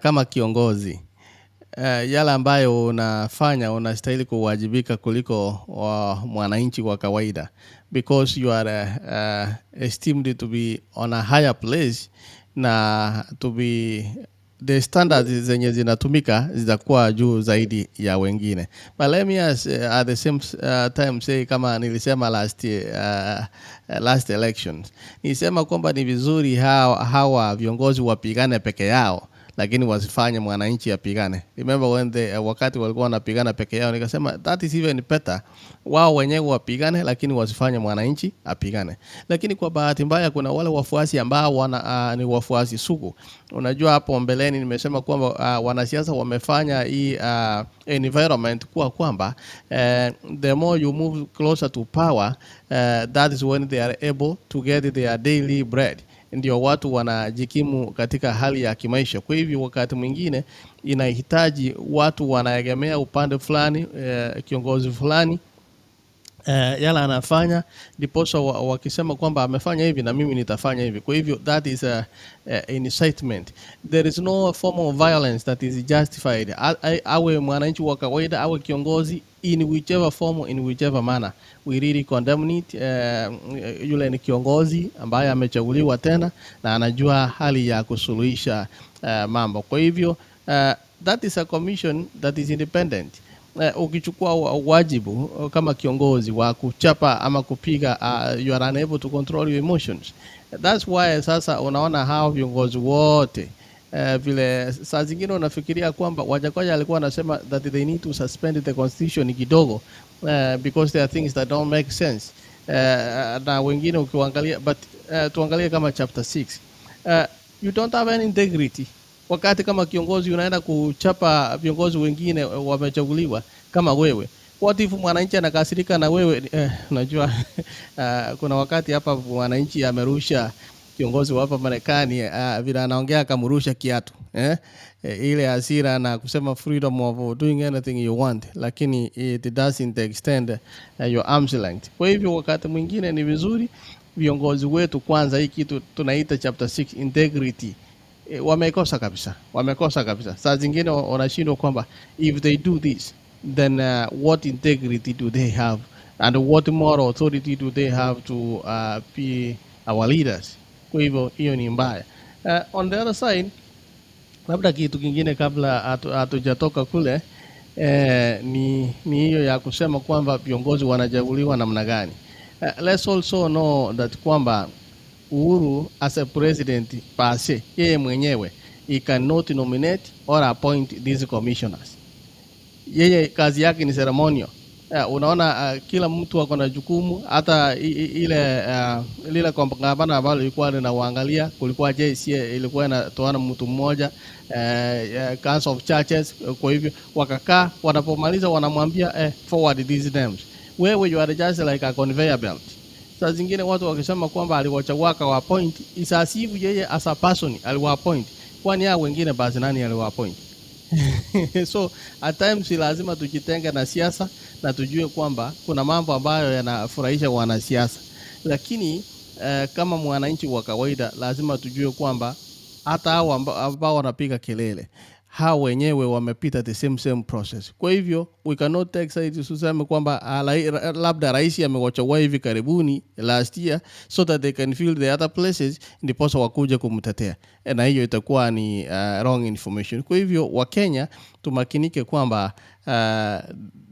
kama kiongozi yale ambayo unafanya unastahili kuwajibika kuliko mwananchi wa kawaida, because you are esteemed to be on a higher place na to be the standards zenye zinatumika zitakuwa juu zaidi ya wengine. But let me at the same time say, kama nilisema last elections, nilisema kwamba ni vizuri hawa viongozi wapigane peke yao, lakini wasifanye mwananchi apigane. Remember when wakati walikuwa wanapigana peke yao, nikasema that is even better. Wao wenyewe wapigane, lakini wasifanye mwananchi apigane. Lakini kwa bahati mbaya kuna wale wafuasi ambao ni wafuasi sugu. Unajua hapo mbeleni nimesema kwamba wanasiasa wamefanya hii environment kuwa kwamba the more you move closer to power, that is when they are able to get their daily bread. Ndio watu wanajikimu katika hali ya kimaisha. Kwa hivyo wakati mwingine inahitaji watu wanaegemea upande fulani, kiongozi fulani yala anafanya, ndiposa wakisema kwamba amefanya hivi na mimi nitafanya hivi. Kwa hivyo that is an incitement. There is no form of violence that is justified. Awe mwananchi wa kawaida, awe kiongozi, in whichever form, in whichever manner, we really condemn it. Yule ni kiongozi ambaye amechaguliwa tena na anajua hali ya kusuluhisha mambo. Kwa hivyo that is a commission that is independent. Ukichukua wajibu kama kiongozi wa kuchapa ama kupiga, you are unable to control your emotions. That's why sasa unaona hao viongozi wote vile saa zingine unafikiria kwamba Wajakoya alikuwa anasema that they need to suspend the constitution kidogo because there are things that don't make sense. Na wengine ukiangalia, but tuangalie kama chapter 6, you don't have any integrity. Wakati kama kiongozi unaenda kuchapa viongozi wengine wamechaguliwa kama wewe. What if mwananchi anakasirika na wewe? Unajua kuna wakati hapa mwananchi amerusha kiongozi wa hapa Marekani vile anaongea akamrusha kiatu. Ile hasira na kusema freedom of doing anything you want, lakini it doesn't extend your arm's length. Kwa hivyo wakati mwingine ni vizuri viongozi wetu kwanza, hii kitu tunaita chapter 6 integrity, wamekosa kabisa. Saa zingine wanashindwa kwamba if they do this, then what integrity do they have and what moral authority do they have to be our leaders. Kwa hivyo hiyo ni mbaya. On the other side, labda kitu kingine kabla hatujatoka kule, ni hiyo ya kusema kwamba viongozi wanachaguliwa namna gani. Let's also know that kwamba Uhuru as a president pase, yeye mwenyewe he cannot nominate or appoint these commissioners. Yeye kazi yake ni ceremonial. Unaona kila mtu ako na jukumu, hata ile kongamano ambalo ilikuwa linawaangalia, kulikuwa JCA ilikuwa inatoana mtu mmoja, Council of Churches. Kwa hivyo wakakaa, wanapomaliza wanamwambia forward these names. Wewe you are just like a conveyor belt. Saa zingine watu wakisema kwamba aliwachagua kwa appoint, is as if yeye as a person aliwa appoint. Kwani hao wengine basi nani aliwa appoint? So at times lazima tujitenge na siasa na tujue kwamba kuna mambo ambayo yanafurahisha wanasiasa, lakini kama mwananchi wa kawaida lazima tujue kwamba hata hao ambao wanapiga kelele hao wenyewe wamepita the same process. Kwa hivyo we cannot take side tuseme kwamba labda rais amewachagua hivi karibuni last year so that they can fill the other places ndipo wakuje kumtetea, na hiyo itakuwa ni wrong information. Kwa hivyo wa Kenya tumakinike kwamba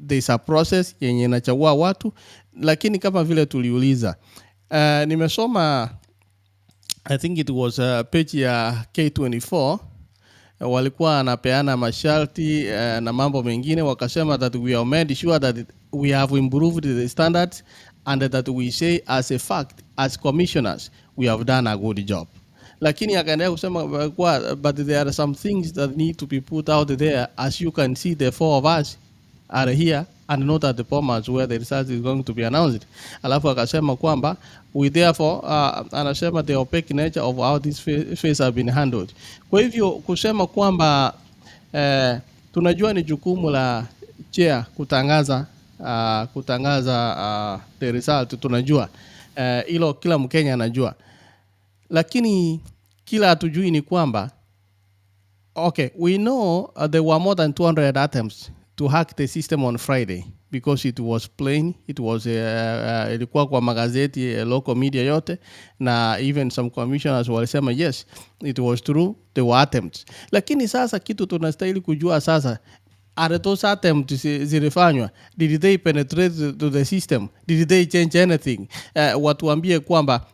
there is a process yenye inachagua watu, lakini kama vile tuliuliza, nimesoma I think it was page ya K24, walikuwa anapeana masharti na mambo mengine, wakasema that we have made sure that we have improved the standards and that we say as a fact as commissioners we have done a good job. Lakini akaendelea kusema but there are some things that need to be put out there. As you can see, the four of us are here and not at the formats where the result is going to be announced. Alafu akasema kwamba we therefore anasema the opaque nature of how this phase have been handled. Kwa hivyo kusema kwamba tunajua ni jukumu la chair kutangaza the result, tunajua hilo kila Mkenya anajua, lakini kila hatujui ni kwamba okay, we know there were more than 200 attempts to hack the system on Friday because it was plain, it was ilikuwa kwa magazeti local media yote, na even some commissioners walisema yes it was true, there were attempts. Lakini sasa kitu tunastahili kujua sasa, are those attempts zilifanywa, did they penetrate to the system, did they change anything? Watuambie kwamba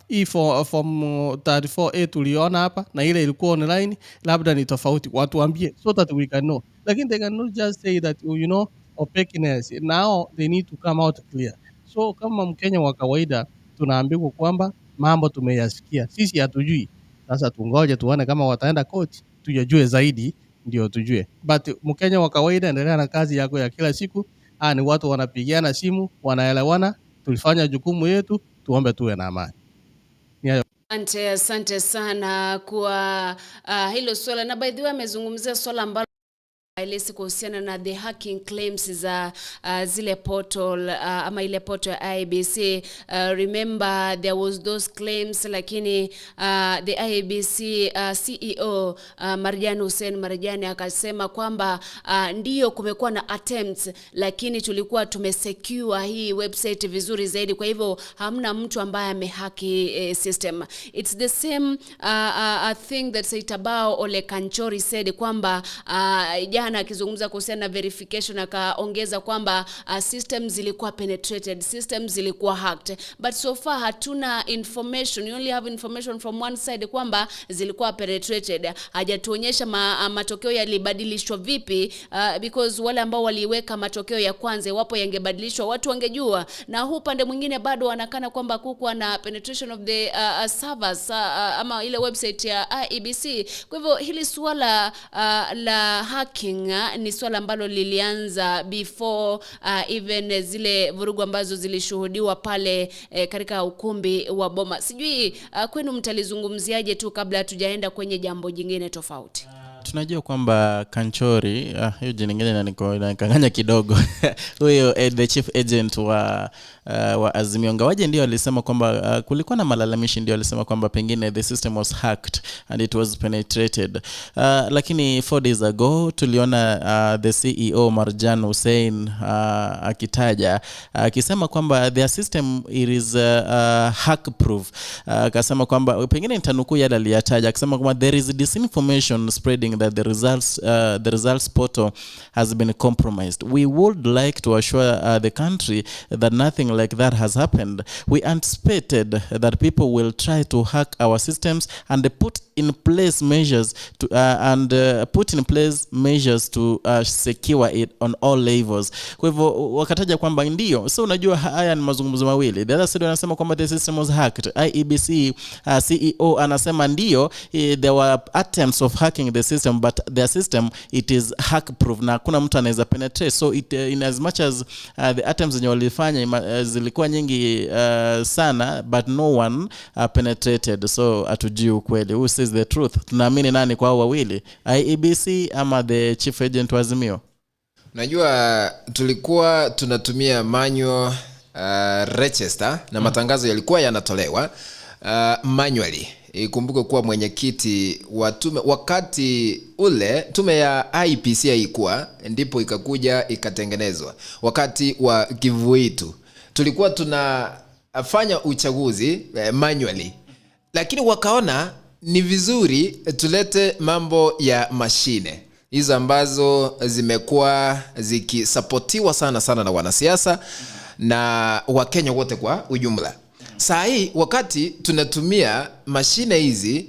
from 34A tuliona hapa na ile ilikuwa online labda ni tofauti, watuambie so that we can know. Lakini they cannot just say that opaqueness. Now they need to come out clear. So kama Mkenya wa kawaida tunaambiwa kwamba mambo tumeyasikia, sisi hatujui. Sasa tungoje tuone kama wataenda court tujue zaidi ndio tujue. But Mkenya wa kawaida endelea na kazi yako ya kila siku. Ni watu wanapigiana simu, wanaelewana, tulifanya jukumu yetu, tuombe tuwe na amani. Asante sana kwa hilo swala, na by the way amezungumzia swala ambalo ilesi kuhusiana na the hacking claims za zile portal ama ile portal ya IEBC. Remember there was those claims, lakini the IEBC CEO Marjan Hussein Marjani akasema kwamba ndio kumekuwa na attempts, lakini tulikuwa tumesecure hii website vizuri zaidi, kwa hivyo hamna mtu ambaye amehaki system. It's the same thing that Saitabao Ole Kanchori said kwamba jana akizungumza kuhusiana na verification akaongeza kwamba systems zilikuwa penetrated, systems zilikuwa hacked, but so far hatuna information. You only have information from one side kwamba zilikuwa penetrated. Hajatuonyesha matokeo yalibadilishwa vipi, because wale ambao waliweka matokeo ya kwanza wapo yangebadilishwa watu wangejua, na huu pande mwingine bado wanakana kwamba kukuwa na penetration of the servers ama ile website ya IEBC. Kwa hivyo hili swala la hacking ni swala ambalo lilianza before even zile vurugu ambazo zilishuhudiwa pale katika ukumbi wa Boma. Sijui kwenu mtalizungumziaje tu kabla hatujaenda kwenye jambo jingine tofauti. Tunajua kwamba Kanchori, hiyo jina lingine inanikanganya kidogo. Huyo the chief agent wa Azimio, ngawaje ndio alisema kwamba kulikuwa na malalamishi, ndio alisema kwamba pengine the system was hacked and it was penetrated. Lakini 4 days ago tuliona the CEO Marjan Hussein akitaja akisema kwamba their system is hack proof. Akasema kwamba pengine nitanukuu yale aliyataja, akisema kwamba there is disinformation spreading that the results portal has been compromised. We would like to assure the country that nothing like that has happened. We anticipated that people will try to hack our systems and put in place measures to secure it on all levels. Kwa hivyo wakataja kwamba ndio, so unajua haya ni mazungumzo mawili. The other side anasema kwamba the system was hacked. IEBC CEO anasema ndio, there were attempts of hacking the system system, but their system it is hack proof na kuna mtu anaweza penetrate. So it in as much as the attempts zenye walifanya zilikuwa nyingi sana, but no one penetrated. So atujui ukweli, who says the truth? Tunaamini nani kwa hao wawili, IEBC ama the chief agent wa Azimio? Najua tulikuwa tunatumia manual register na matangazo yalikuwa yanatolewa manually. Ikumbuke kuwa mwenyekiti wa tume wakati ule tume ya IPC ilikuwa ndipo ikakuja ikatengenezwa. Wakati wa Kivuitu tulikuwa tunafanya uchaguzi manually, lakini wakaona ni vizuri tulete mambo ya mashine hizo ambazo zimekuwa zikisapotiwa sana na wanasiasa na Wakenya wote kwa ujumla. Saa hii wakati tunatumia mashine hizi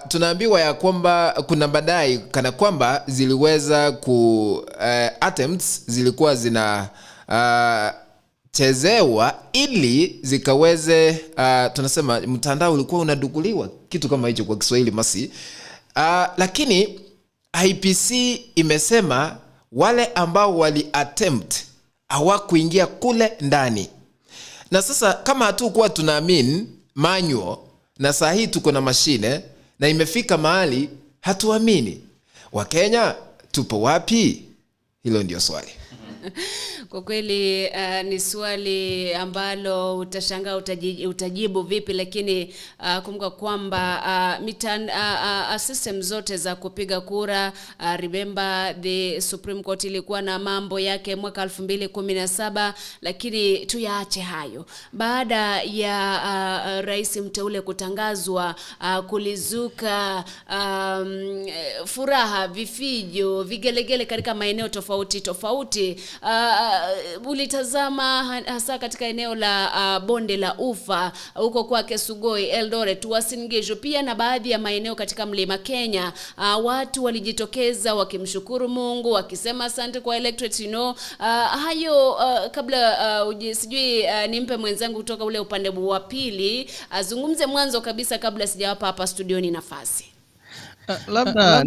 tunaambiwa ya kwamba kuna badai kana kwamba ziliweza attempts zilikuwa zina chezewa ili zikaweze tunasema mtandao ulikuwa unadukuliwa, kitu kama hicho kwa Kiswahili Masi. Lakini IPC imesema wale ambao wali attempt hawakuingia kule ndani. Na sasa kama hatukuwa tunaamini manual na saa hii tuko na mashine na imefika mahali hatuamini, Wakenya tupo wapi? Hilo ndio swali. Kwa kweli ni swali ambalo utashangaa utajibu vipi, lakini kumbuka kwamba system zote za kupiga kura, remember the Supreme Court ilikuwa na mambo yake mwaka 2017, lakini tuyaache hayo. Baada ya rais mteule kutangazwa, kulizuka furaha, vifijo, vigelegele katika maeneo tofauti. Ulitazama hasa katika eneo la bonde la Ufa, huko kwake Sugoi, Eldoret, Uasin Gishu, pia na baadhi ya maeneo katika Mlima Kenya. Watu walijitokeza wakimshukuru Mungu, wakisema asante kwa electorate, hayo kabla sijui nimpe mwenzangu kutoka ule upande wa pili azungumze mwanzo kabisa kabla sijawapa hapa studioni nafasi. Labda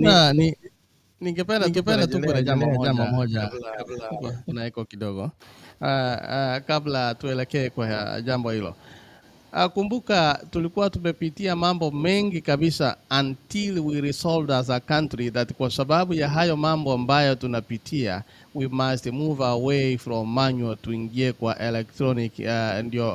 ningependa tu kuna jambo moja kuna eko kidogo kabla tuelekee kwa jambo hilo. Kumbuka tulikuwa tumepitia mambo mengi kabisa until we resolved as a country that kwa sababu ya hayo mambo ambayo tunapitia we must move away from manual tuingie kwa electronic, ndio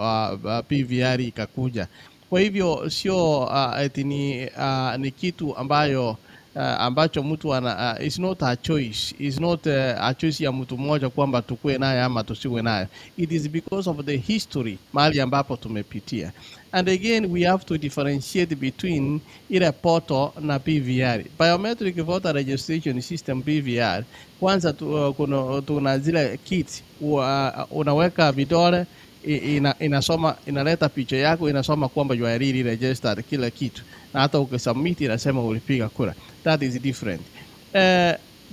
PVR ikakuja. Kwa hivyo sio eti ni kitu ambacho mtu is not a choice, is not a choice ya mtu mmoja kwamba tukue naye ama tusiwe naye. It is because of the history mahali ambapo tumepitia. And again we have to differentiate between ile portal na PVR. Biometric voter registration system PVR, kwanza tuna zile kits unaweka vidole, inasoma, inaleta picha yako, inasoma kwamba you are really registered kila kitu, na hata ukisubmit inasema ulipiga kura. That is different.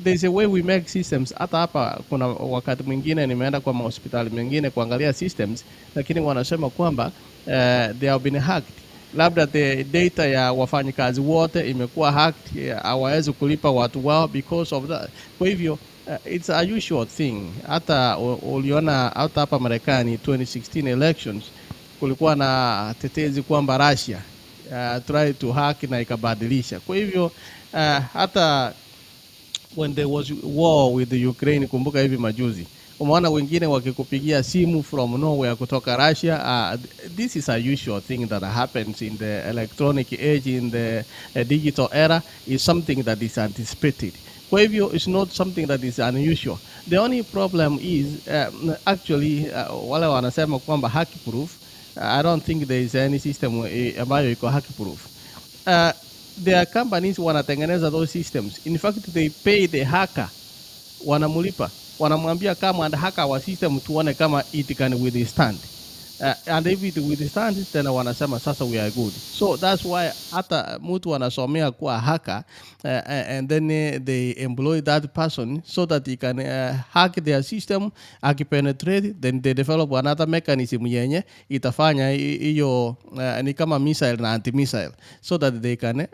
There's a way we make systems. Hata hapa kuna wakati mwingine nimeenda kwa hospitali mwingine kuangalia systems, lakini wanasema kwamba they have been hacked. Labda the data ya wafanyikazi wote imekuwa hacked, hawawezi kulipa watu wao because of that. Kwa hivyo it's a usual thing. Hata uliona hata hapa Marekani 2016 elections kulikuwa na tetezi kwamba Russia try to hack na ikabadilisha. Kwa hivyo hata when there was war with the Ukraine, kumbuka hivi majuzi umeona wengine wakikupigia simu from nowhere kutoka Russia. This is a usual thing that happens in the electronic age, in the digital era, is something that is anticipated. Kwa hivyo it's not something that is unusual. The only problem is actually wale wanasema kwamba hack proof, I don't think there is any system ambayo iko hack proof. There are companies wanatengeneza those systems. In fact they pay the hacker, wanamulipa, wanamwambia kama and hacker wa system tuone kama it can withstand. And if it withstand, then wanasema sasa we are good. So that's why hata mtu anasomea kuwa haka, and then they employ that person so that he can hack their system, akipenetrate, then they develop another mechanism yenye itafanya hiyo ni kama missile na anti-missile, so that they can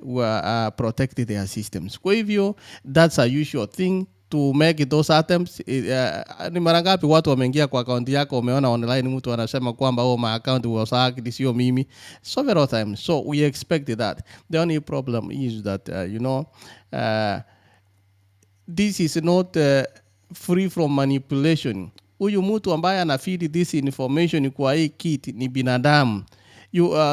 protect their systems. Kwa hivyo that's a usual thing to make those attempts. Ni mara ngapi watu wameingia kwa account yako, umeona online mtu anasema kwamba my account was hacked, sio mimi, several times. So we expected that. The only problem is that this is not free from manipulation. Huyu mtu ambaye anafeed this information kwa hii kit ni binadamu.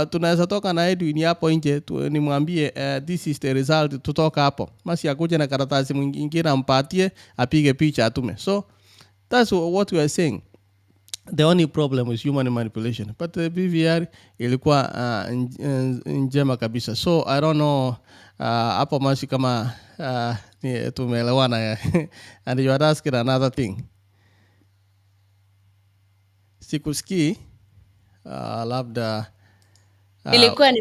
Tunaweza toka na Edwin hapo nje nimwambie this is the result, tutoka hapo basi akuje na karatasi mwingine ampatie apige picha atume. So that's what we are saying. The only problem is human manipulation, but the BVR ilikuwa njema kabisa. So I don't know hapo masi kama tumeelewana. And you are asking another thing. Sikusikii labda Ilikuwa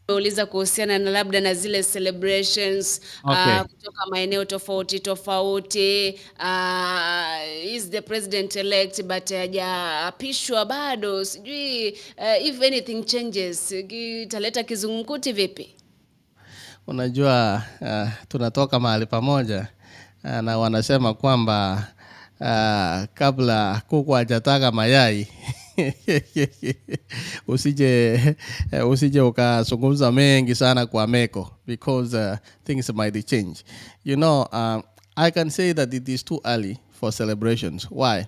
nimeuliza kuhusiana na labda na zile celebrations kutoka maeneo tofauti tofauti. Is the president elect but hajaapishwa bado, sijui if anything changes italeta kizungumkuti vipi? Unajua tunatoka mahali pamoja na wanasema kwamba kabla kuku hajataga mayai usije ukazungumza mengi sana kwa meko, because things might change. You know, I can say that it is too early for celebrations. Why?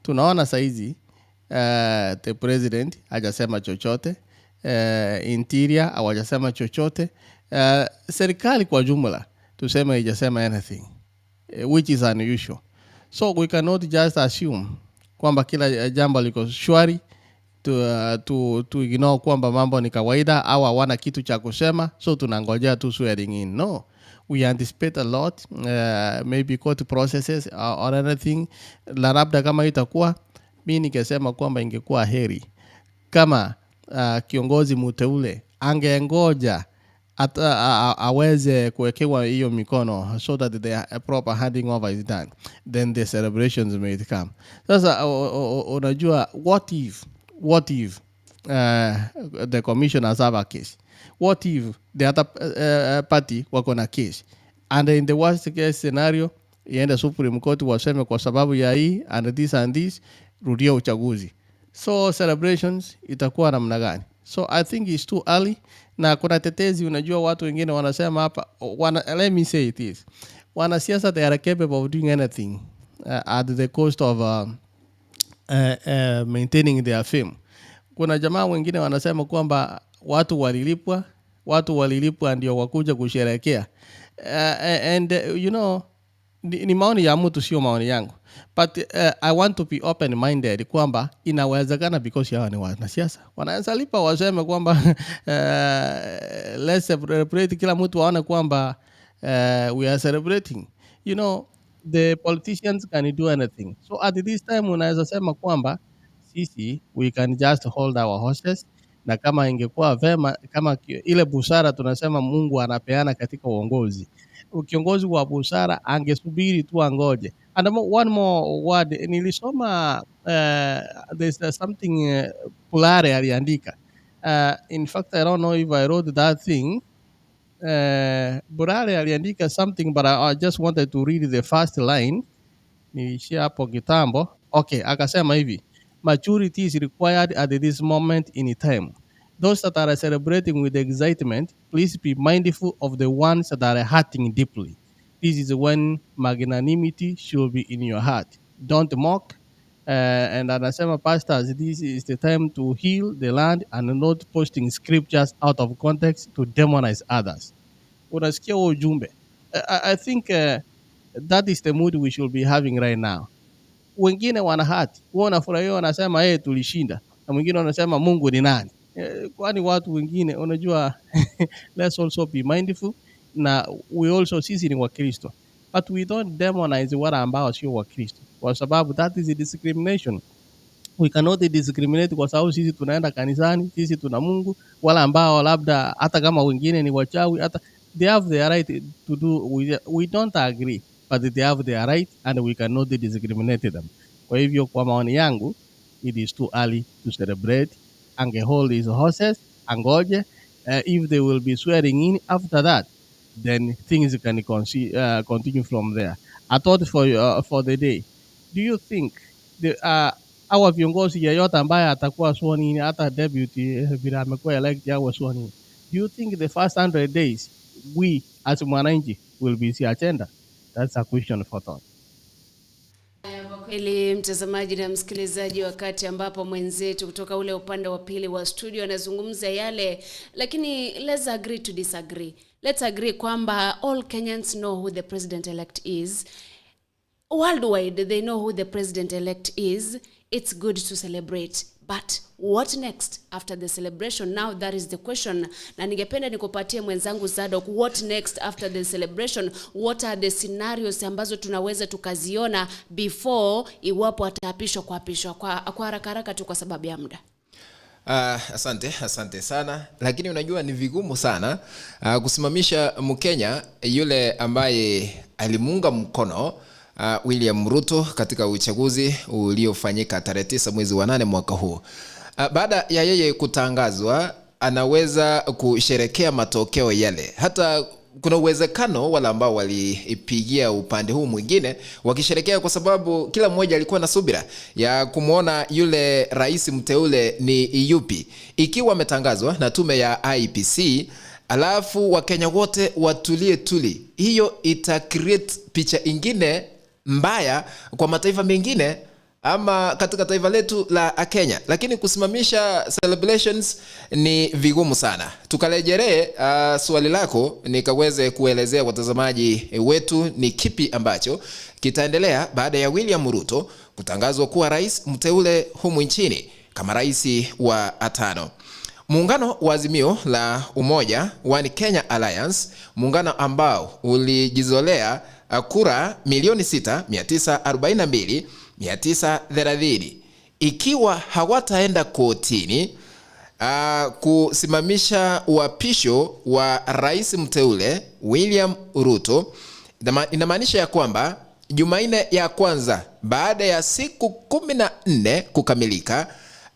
Tunaona saizi the president hajasema chochote, interior hawajasema chochote, serikali kwa jumla tuseme haijasema anything, which is unusual. So we cannot just assume kwamba kila jambo liko shwari to ignore kwamba mambo ni kawaida au hawana kitu cha kusema, so tunangojea tu swearing in. No, we anticipate a lot, maybe court processes or anything. Labda kama itakuwa, mimi nikisema kwamba ingekuwa heri kama kiongozi mteule angengoja aweze kuwekewa hiyo mikono, so that the proper handing over is done, then the celebrations may come. Sasa unajua, what if the commissioners have a case? What if the other party wako na case, and in the worst case scenario iende Supreme Court waseme kwa sababu ya hii and this rudia uchaguzi? So celebrations itakuwa namna gani? So I think it's too early. Na kuna tetezi, unajua watu wengine wanasema hapa, let me say it is, wanasiasa they are capable of doing anything at the cost of maintaining their fame. Kuna jamaa wengine wanasema kwamba watu walilipwa ndio wakuja kusherehekea, and you know, ni maoni ya mtu, sio maoni yangu. But I want to be open minded kwamba inawezekana, because ya ni wanasiasa wanaweza lipa waseme kwamba let's celebrate, kila mtu aone kwamba we are celebrating. You know, the politicians can do anything. So at this time unaweza sema kwamba sisi we can just hold our horses, na kama ingekuwa vema, kama ile busara tunasema Mungu anapeana katika uongozi, kiongozi wa busara angesubiri tu angoje. And one more word, nilisoma there's something Pulare aliandika. In fact, I don't know if I wrote that thing. Pulare aliandika something, but I just wanted to read the first line. Nilishia hapo kitambo. Okay, akasema hivi: maturity is required at this moment in time. Those that are celebrating with excitement, please be mindful of the ones that are hurting deeply. This is when magnanimity should be in your heart. Don't mock. And anasema pastors, this is the time to heal the land and not posting scriptures out of context to demonize others. Unasikia huo ujumbe? I think that is the mood we should be having right now. Wengine wana hati, wanafurahia, wanasema tulishinda, na mwingine wanasema Mungu ni nani? Kwani watu wengine unajua let's also be mindful. Na we also sisi ni Wakristo, but we don't demonize wale ambao sio Wakristo, kwa sababu that is a discrimination. We cannot discriminate kwa sababu sisi tunaenda kanisani, sisi tuna Mungu, wala ambao labda hata kama wengine ni wachawi, hata they have their right to do. We don't agree, but they have their right and we cannot discriminate them. Kwa hivyo kwa maoni yangu, it is too early to celebrate. Angehold his horses, angoje. If they will be swearing in after that, then things can continue from there. I thought for the day, do you think our viongozi yeyote ambaye atakuwa sworn in, hata deputy vile amekuwa elect yawe sworn in, do you think the first 100 days we as mwananchi will be see agenda? That's a question for thought. Kweli mtazamaji na msikilizaji, wakati ambapo mwenzetu kutoka ule upande wa pili wa studio anazungumza yale, lakini let's agree to disagree. Let's agree kwamba all Kenyans know who the president-elect is. Worldwide, they know who the president-elect is. It's good to celebrate. But what next after the celebration? Now that is the question. Na ningependa nikupatie mwenzangu Zadok, what next after the celebration? What are the scenarios ambazo tunaweza tukaziona before iwapo ataapishwa kwa haraka tu kwa sababu ya muda? Asante sana, lakini unajua ni vigumu sana kusimamisha Mkenya yule ambaye alimuunga mkono William Ruto katika uchaguzi uliofanyika tarehe 9 mwezi wa 8 mwaka huu. Baada ya yeye kutangazwa, anaweza kusherekea matokeo yale. Hata kuna uwezekano wala ambao walipigia upande huu mwingine wakisherekea, kwa sababu kila mmoja alikuwa na subira ya kumuona yule rais mteule ni yupi. Ikiwa ametangazwa na tume ya IEBC, alafu Wakenya wote watulie tuli, hiyo ita create picha ingine mbaya kwa mataifa mengine ama katika taifa letu la Kenya. Lakini kusimamisha celebrations ni vigumu sana. Tukarejelee swali lako nikaweze kuelezea watazamaji wetu ni kipi ambacho kitaendelea baada ya William Ruto kutangazwa kuwa rais mteule humu nchini kama rais wa 5. Muungano wa Azimio la Umoja One Kenya Alliance, muungano ambao ulijizolea kura 6,942,930, ikiwa hawataenda kotini kusimamisha uapisho wa rais mteule William Ruto, inamaanisha ya kwamba Jumanne ya kwanza baada ya siku 14 kukamilika,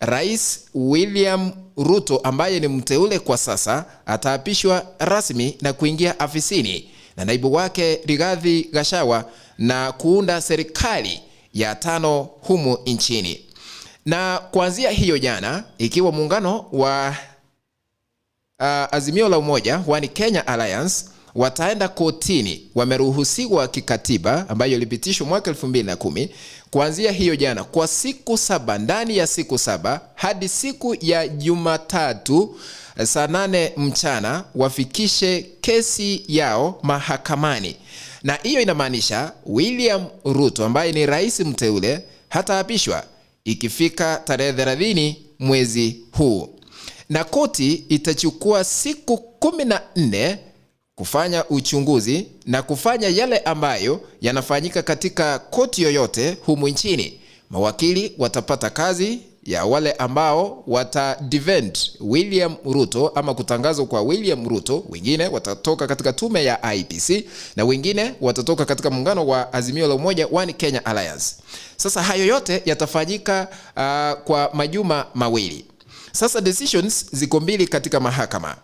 Rais William Ruto ambaye ni mteule kwa sasa ataapishwa rasmi na kuingia afisini na naibu wake Rigathi Gachagua na kuunda serikali ya 5 humu nchini. Na kuanzia hiyo jana, ikiwa muungano wa Azimio la Umoja One Kenya Alliance wataenda kotini, wameruhusiwa kikatiba ambayo ilipitishwa mwaka 2010, kuanzia hiyo jana kwa siku 7, ndani ya siku 7 hadi siku ya Jumatatu saa 8 mchana wafikishe kesi yao mahakamani. Na hiyo inamaanisha William Ruto ambaye ni rais mteule hataapishwa ikifika tarehe 30 mwezi huu. Na koti itachukua siku 14 kufanya uchunguzi na kufanya yale ambayo yanafanyika katika koti yoyote humu nchini. Mawakili watapata kazi ya wale ambao defend William Ruto ama kutangazwa kwa William Ruto. Wengine watatoka katika tume ya IEBC na wengine watatoka katika muungano wa Azimio la Umoja One Kenya Alliance. Sasa hayo yote yatafanyika kwa majuma mawili. Sasa decisions ziko mbili katika mahakama.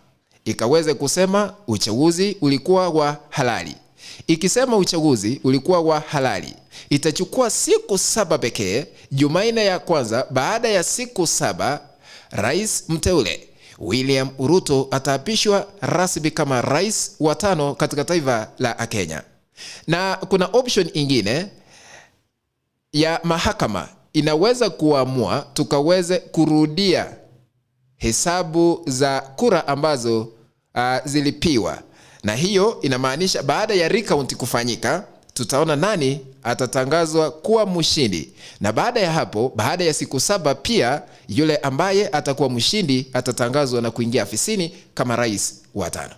Ikaweze kusema uchaguzi ulikuwa wa halali. Ikisema uchaguzi ulikuwa wa halali, itachukua siku 7 pekee. Jumanne ya kwanza baada ya siku 7, rais mteule William Ruto ataapishwa rasmi kama rais wa 5 katika taifa la Kenya. Na kuna option ingine ya mahakama, inaweza kuamua tukaweze kurudia hesabu za kura ambazo zilipiwa. Na hiyo inamaanisha baada ya recount kufanyika, tutaona nani atatangazwa kuwa mshindi. Na baada ya hapo, baada ya siku 7 pia, yule ambaye atakuwa mshindi atatangazwa na kuingia afisini kama rais wa 5.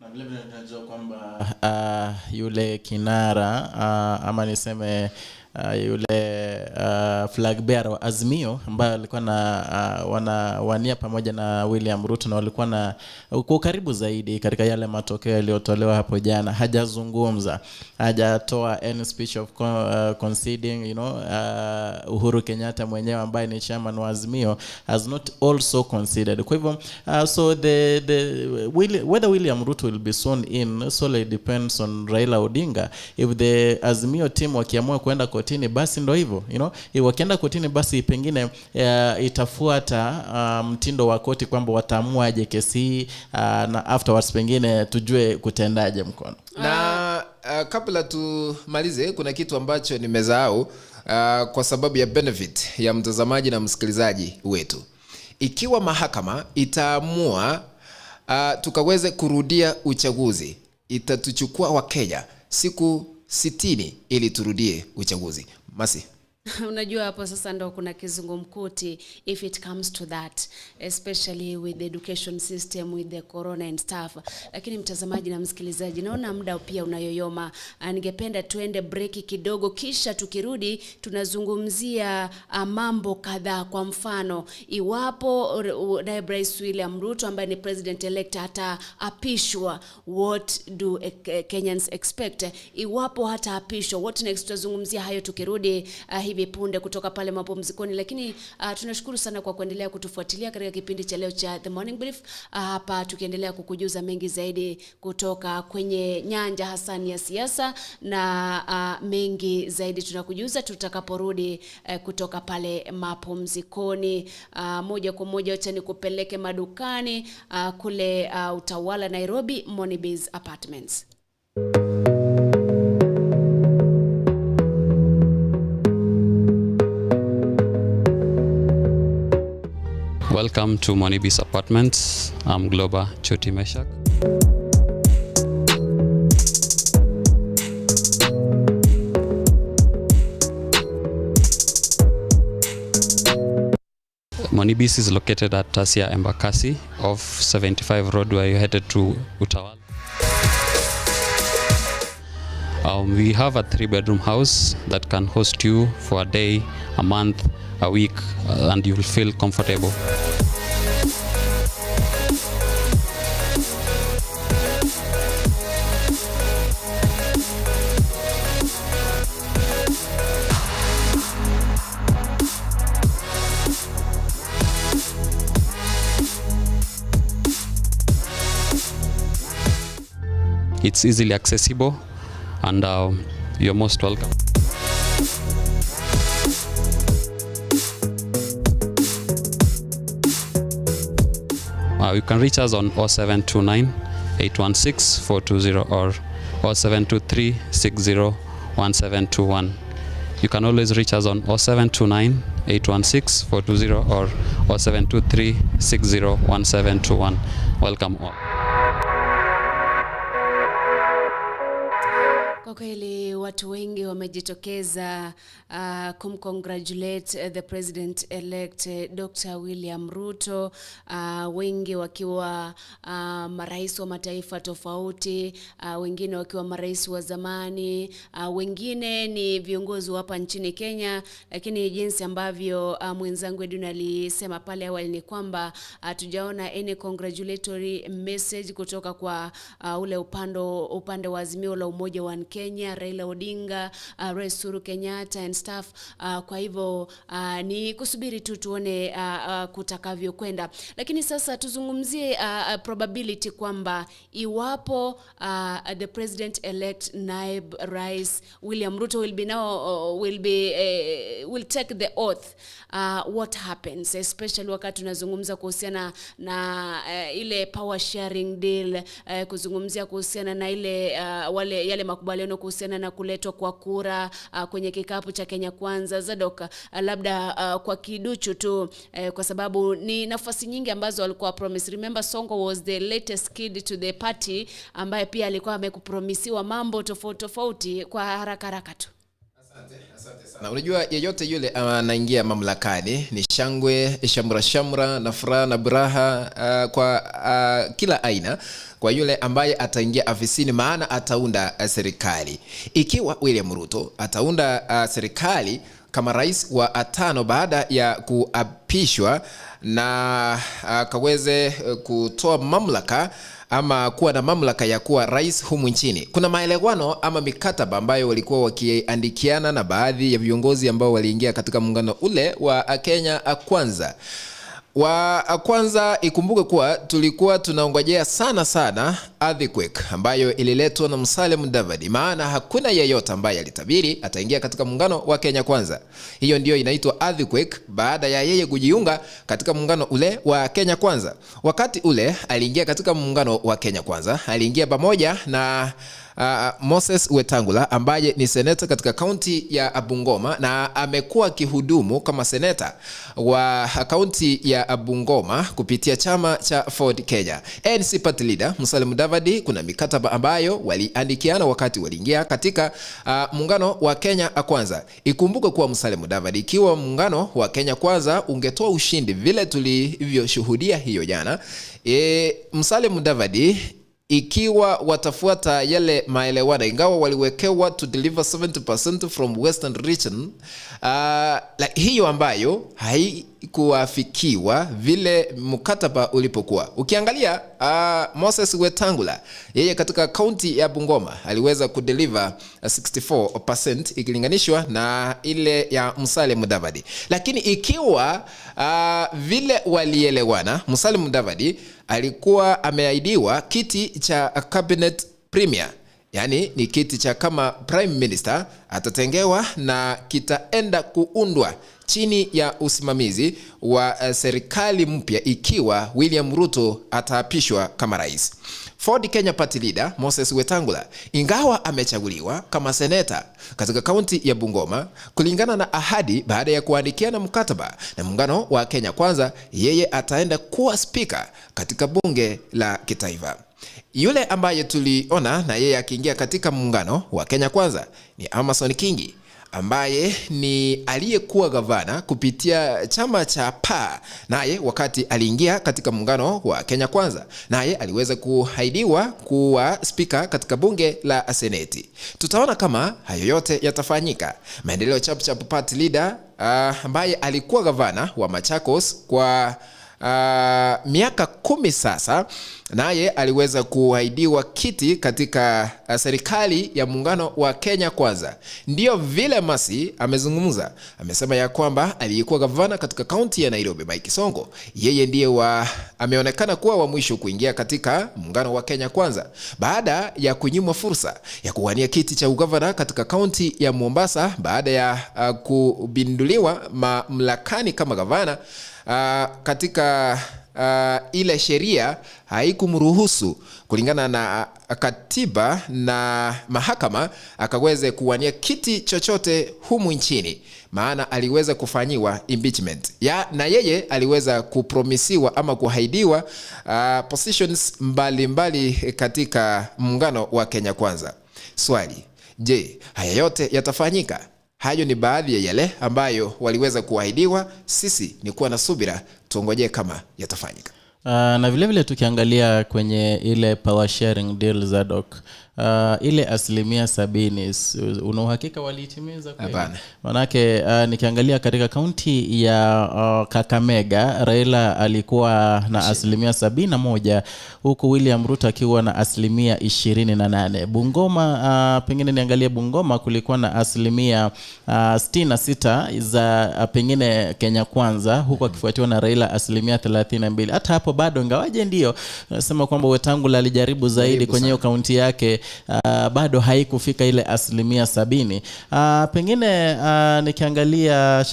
Na vile vile tunajua kwamba yule kinara ama niseme yule flag bearer wa Azimio ambaye alikuwa na wanawania pamoja na William Ruto, na walikuwa na kwa karibu zaidi katika yale matokeo yaliyotolewa hapo jana. Hajazungumza, hajatoa any speech of conceding, Uhuru Kenyatta mwenyewe ambaye ni chairman wa Azimio has not also conceded. Kwa hivyo so whether William Ruto will be sworn in solely depends on Raila Odinga. If the Azimio team wakiamua kwenda kotini, basi ndo hivyo, wakienda kotini, basi pengine itafuata mtindo wa koti kwamba wataamua aje kesi na afterwards pengine tujue kutendaje mkono. Na kabla tumalize, kuna kitu ambacho nimesahau kwa sababu ya benefit ya mtazamaji na msikilizaji wetu. Ikiwa mahakama itaamua tukaweze kurudia uchaguzi, itatuchukua Wakenya siku 60 ili turudie uchaguzi. Masi. Unajua hapo sasa ndo kuna kizungumkuti if it comes to that, especially with the education system, with the corona and stuff. Lakini mtazamaji na msikilizaji, naona muda pia unayoyoma. Ningependa tuende break kidogo, kisha tukirudi tunazungumzia mambo kadhaa. Kwa mfano, iwapo naibu rais William Ruto ambaye ni president elect ataapishwa, what do Kenyans expect? Iwapo hataapishwa, what next? Tutazungumzia hayo tukirudi hivi punde kutoka pale mapumzikoni. Lakini tunashukuru sana kwa kuendelea kutufuatilia katika kipindi cha leo cha The Morning Brief, hapa tukiendelea kukujuza mengi zaidi kutoka kwenye nyanja hasani ya siasa, na mengi zaidi tunakujuza tutakaporudi kutoka pale mapumzikoni. Moja kwa moja acha nikupeleke madukani kule Utawala Nairobi, Moneybiz Apartments. Welcome to Moneybiz Apartments. I'm Globa Choti Meshak. Moneybiz is located at Tasia Embakasi off 75 Road, where you're headed to Utawala. We have a 3-bedroom house that can host you for a day, a month, a week, and you will feel comfortable. It's easily accessible, and you're most welcome. You can reach us on 0729 816 420 or 0723 60 1721. You can always reach us on 0729 816 420 or 0723 60 1721. Welcome all. Kwa kweli watu wengi wamejitokeza kumcongratulate the president elect Dr. William Ruto, wengi wakiwa marais wa mataifa tofauti, wengine wakiwa marais wa zamani, wengine ni viongozi hapa nchini Kenya. Lakini jinsi ambavyo mwenzangu Eduna alisema pale awali ni kwamba tujaona any congratulatory message kutoka kwa ule upande wa Azimio la Umoja wa Kenya, Raila Odinga, Rais Uhuru Kenyatta and stuff. Kwa hivyo ni kusubiri tu tuone kutakavyo kwenda. Lakini sasa tuzungumzie probability kwamba iwapo the president elect Naib Rais William Ruto will take the oath, what happens, especially wakati tunazungumza kuhusiana na ile power sharing deal, kuzungumzia kuhusiana na ile yale makubaliano kuhusiana na kuletwa kwa kura kwenye kikapu cha Kenya Kwanza. Zadok, labda kwa kiduchu tu, kwa sababu ni nafasi nyingi ambazo walikuwa promise. Remember, Sonko was the latest kid to the party ambaye pia alikuwa amekupromisiwa mambo tofauti kwa haraka tu. Asante sana. Na unajua yeyote yule anaingia mamlakani ni shangwe, shamra na furaha na buraha kwa kila aina kwa yule ambaye ataingia afisini, maana ataunda serikali. Ikiwa William Ruto ataunda serikali kama rais wa 5 baada ya kuapishwa na akaweze kutoa mamlaka ama kuwa na mamlaka ya kuwa rais humu nchini, kuna maelewano ama mikataba ambayo walikuwa wakiandikiana na baadhi ya viongozi ambao waliingia katika muungano ule wa Kenya Kwanza. Kwanza ikumbuke kuwa tulikuwa tunaongojea sana earthquake ambayo ililetwa na Musalia Mudavadi, maana hakuna yeyote ambaye alitabiri ataingia katika muungano wa Kenya Kwanza. Hiyo ndio inaitwa earthquake baada ya yeye kujiunga katika muungano ule wa Kenya Kwanza. Wakati ule aliingia katika muungano wa Kenya Kwanza, aliingia pamoja na Moses Wetangula ambaye ni seneta katika kaunti ya Bungoma na amekuwa kihudumu kama seneta wa kaunti ya Bungoma kupitia chama cha Ford Kenya. ANC party leader Musalia Mudavadi, kuna mikataba ambayo waliandikiana wakati waliingia katika muungano wa Kenya Kwanza. Ikumbuke kuwa Musalia Mudavadi, ikiwa muungano wa Kenya Kwanza ungetoa ushindi vile tulivyoshuhudia hiyo jana, Musalia Mudavadi ikiwa watafuata yale maelewano, ingawa waliwekewa to deliver 70% from Western region, hiyo ambayo haikuafikiwa vile mkataba ulipokuwa. Ukiangalia Moses Wetangula, yeye katika kaunti ya Bungoma aliweza kudeliver 64% ikilinganishwa na ile ya Musalia Mudavadi. Lakini ikiwa vile walielewana, Musalia Mudavadi alikuwa ameahidiwa kiti cha cabinet premier, yani ni kiti cha kama prime minister, atatengewa na kitaenda kuundwa chini ya usimamizi wa serikali mpya ikiwa William Ruto ataapishwa kama rais. Ford Kenya party leader Moses Wetangula, ingawa amechaguliwa kama seneta katika kaunti ya Bungoma kulingana na ahadi baada ya kuandikiana mkataba na muungano wa Kenya Kwanza, yeye ataenda kuwa speaker katika bunge la kitaifa. Yule ambaye tuliona na yeye akiingia katika muungano wa Kenya Kwanza ni Amason Kingi, ambaye ni aliyekuwa gavana kupitia chama cha PA, naye wakati aliingia katika muungano wa Kenya Kwanza, naye aliweza kuahidiwa kuwa speaker katika bunge la seneti. Tutaona kama hayo yote yatafanyika. Maendeleo Chap party leader ambaye alikuwa gavana wa Machakos kwa miaka 10 sasa, naye aliweza kuahidiwa kiti katika serikali ya muungano wa Kenya Kwanza. Ndio vile Masi amezungumza, amesema ya kwamba aliyekuwa gavana katika kaunti ya Nairobi Mike Sonko, yeye ndiye ameonekana kuwa wa mwisho kuingia katika muungano wa Kenya Kwanza baada ya kunyimwa fursa ya kuwania kiti cha ugavana katika kaunti ya Mombasa baada ya kubinduliwa mamlakani kama gavana. Katika ile sheria haikumruhusu kulingana na katiba na mahakama akaweze kuwania kiti chochote humu nchini, maana aliweza kufanyiwa impeachment na yeye aliweza kupromisiwa ama kuahidiwa positions mbalimbali katika muungano wa Kenya Kwanza. Swali, je, haya yote yatafanyika? Hayo ni baadhi ya yale ambayo waliweza kuahidiwa. Sisi ni kuwa na subira, tuongojee kama yatafanyika. Na vile vile tukiangalia kwenye ile power sharing deal za doc, ile 70%, una uhakika walitimiza kweli? Hapana. Manake nikiangalia katika kaunti ya Kakamega, Raila alikuwa na 71%, huku William Ruto akiwa na 28%. Bungoma, pengine niangalie Bungoma, kulikuwa na 66% za pengine Kenya Kwanza, huku akifuatiwa na Raila 32%. Hata hapo bado, ingawaje ndio nasema kwamba Wetangula alijaribu zaidi kwenye hiyo kaunti yake, bado haikufika ile 70%. Pengine nikiangalia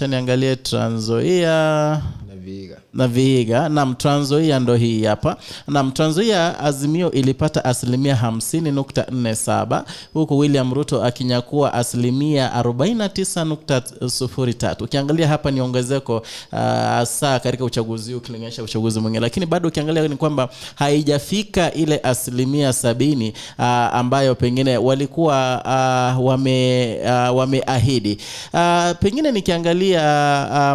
Trans Nzoia na Vihiga. Na Trans Nzoia ndo hii hapa. Na Trans Nzoia Azimio ilipata 50.47 huku William Ruto akinyakua 49.03. Ukiangalia hapa ni ongezeko saa katika uchaguzi ukilinganisha uchaguzi mwingine, lakini bado ukiangalia ni kwamba haijafika ile 70 ambayo pengine walikuwa wameahidi. Pengine nikiangalia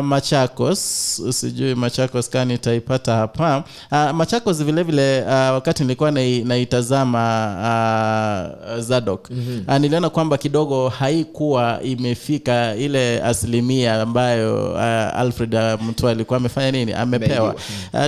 Machakos, sijui Machakos kani taipata hapa. Machakos vile vile wakati nilikuwa naitazama Zadok, niliona kwamba kidogo haikuwa imefika ile asilimia ambayo Alfred Mutua alikuwa amefanya nini, amepewa.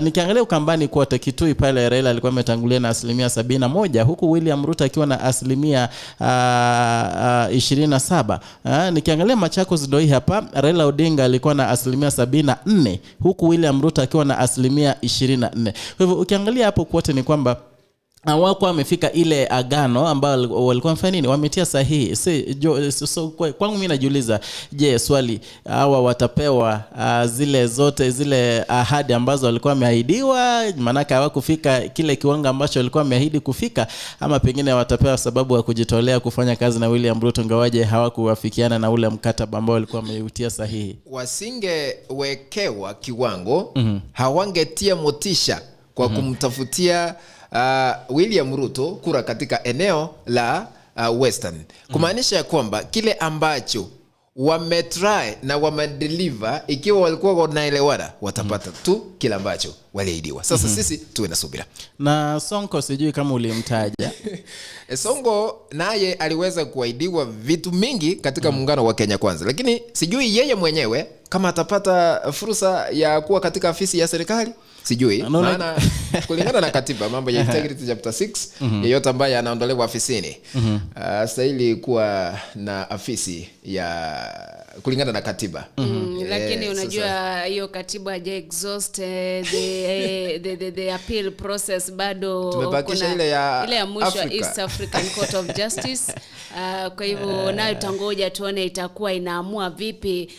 Nikiangalia Ukambani kote, Kitui pale Raila alikuwa ametangulia na 71 huku William Ruto akiwa na 27. Nikiangalia Machakos ndio hii hapa, Raila Odinga alikuwa na 74 huku William Ruto akiwa na 24. Kwa hivyo ukiangalia hapo kote ni kwamba wako wamefika ile agano ambao walikuwa wamefanya nini, wametia sahihi. So kwangu mimi najiuliza, je, swali hawa watapewa zile zote zile ahadi ambazo walikuwa wameahidiwa, maana hawakufika kile kiwango ambacho walikuwa wameahidi kufika, ama pengine watapewa sababu ya kujitolea kufanya kazi na William Ruto ngawaje hawakuwafikiana na ule mkataba ambao walikuwa wameutia sahihi? Wasingewekewa kiwango, hawangetia motisha kwa kumtafutia William Ruto kura katika eneo la Western. Kumaanisha kwamba kile ambacho wametry na wamedeliver, ikiwa walikuwa wanaelewana, watapata tu kile ambacho waliahidiwa. Sasa sisi tuwe na subira. Na Sonko sijui kama ulimtaja. Sonko naye aliweza kuahidiwa vitu mingi katika muungano wa Kenya Kwanza, lakini sijui yeye mwenyewe kama atapata fursa ya kuwa katika afisi ya serikali. Sijui, maana kulingana na katiba mambo ya integrity chapter 6, yeyote ambaye anaondolewa afisini stahili kuwa na afisi ya kulingana na katiba. Lakini unajua hiyo katiba haja exhaust the appeal process, bado tumebakisha ile ya mwisho East African Court of Justice. Kwa hivyo nayo tangoja tuone itakuwa inaamua vipi.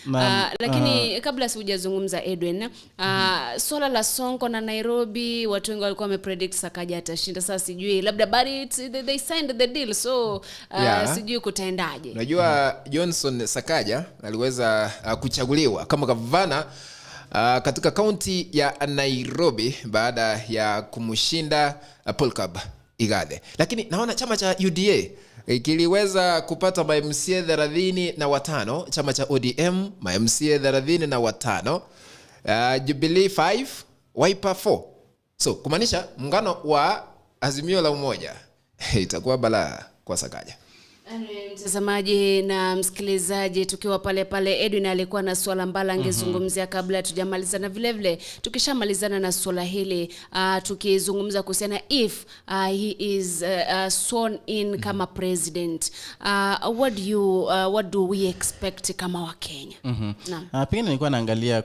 Lakini kabla sijazungumza Edwin, swala la Sonko na Nairobi, watu wengi walikuwa wamepredict Sakaja atashinda. Sasa sijui labda but they signed the deal, so sijui kutaendaje. Unajua Johnson Sakaja aliweza kuchaguliwa kama gavana katika kaunti ya Nairobi baada ya kumshinda Paul Igade. Lakini naona chama cha UDA kiliweza kupata MCA 35, chama cha ODM MCA 35, Jubilee 5, Wiper 4. So kumaanisha muungano wa Azimio la Umoja itakuwa balaa kwa Sakaja. Mtazamaji na msikilizaji, tukiwa pale pale, Edwin alikuwa na swala mbala angezungumzia kabla tujamaliza, na vile vile tukishamalizana na swala hili tukizungumza kuhusiana if he is sworn in kama president, what do we expect kama wa Kenya? Pengine nilikuwa naangalia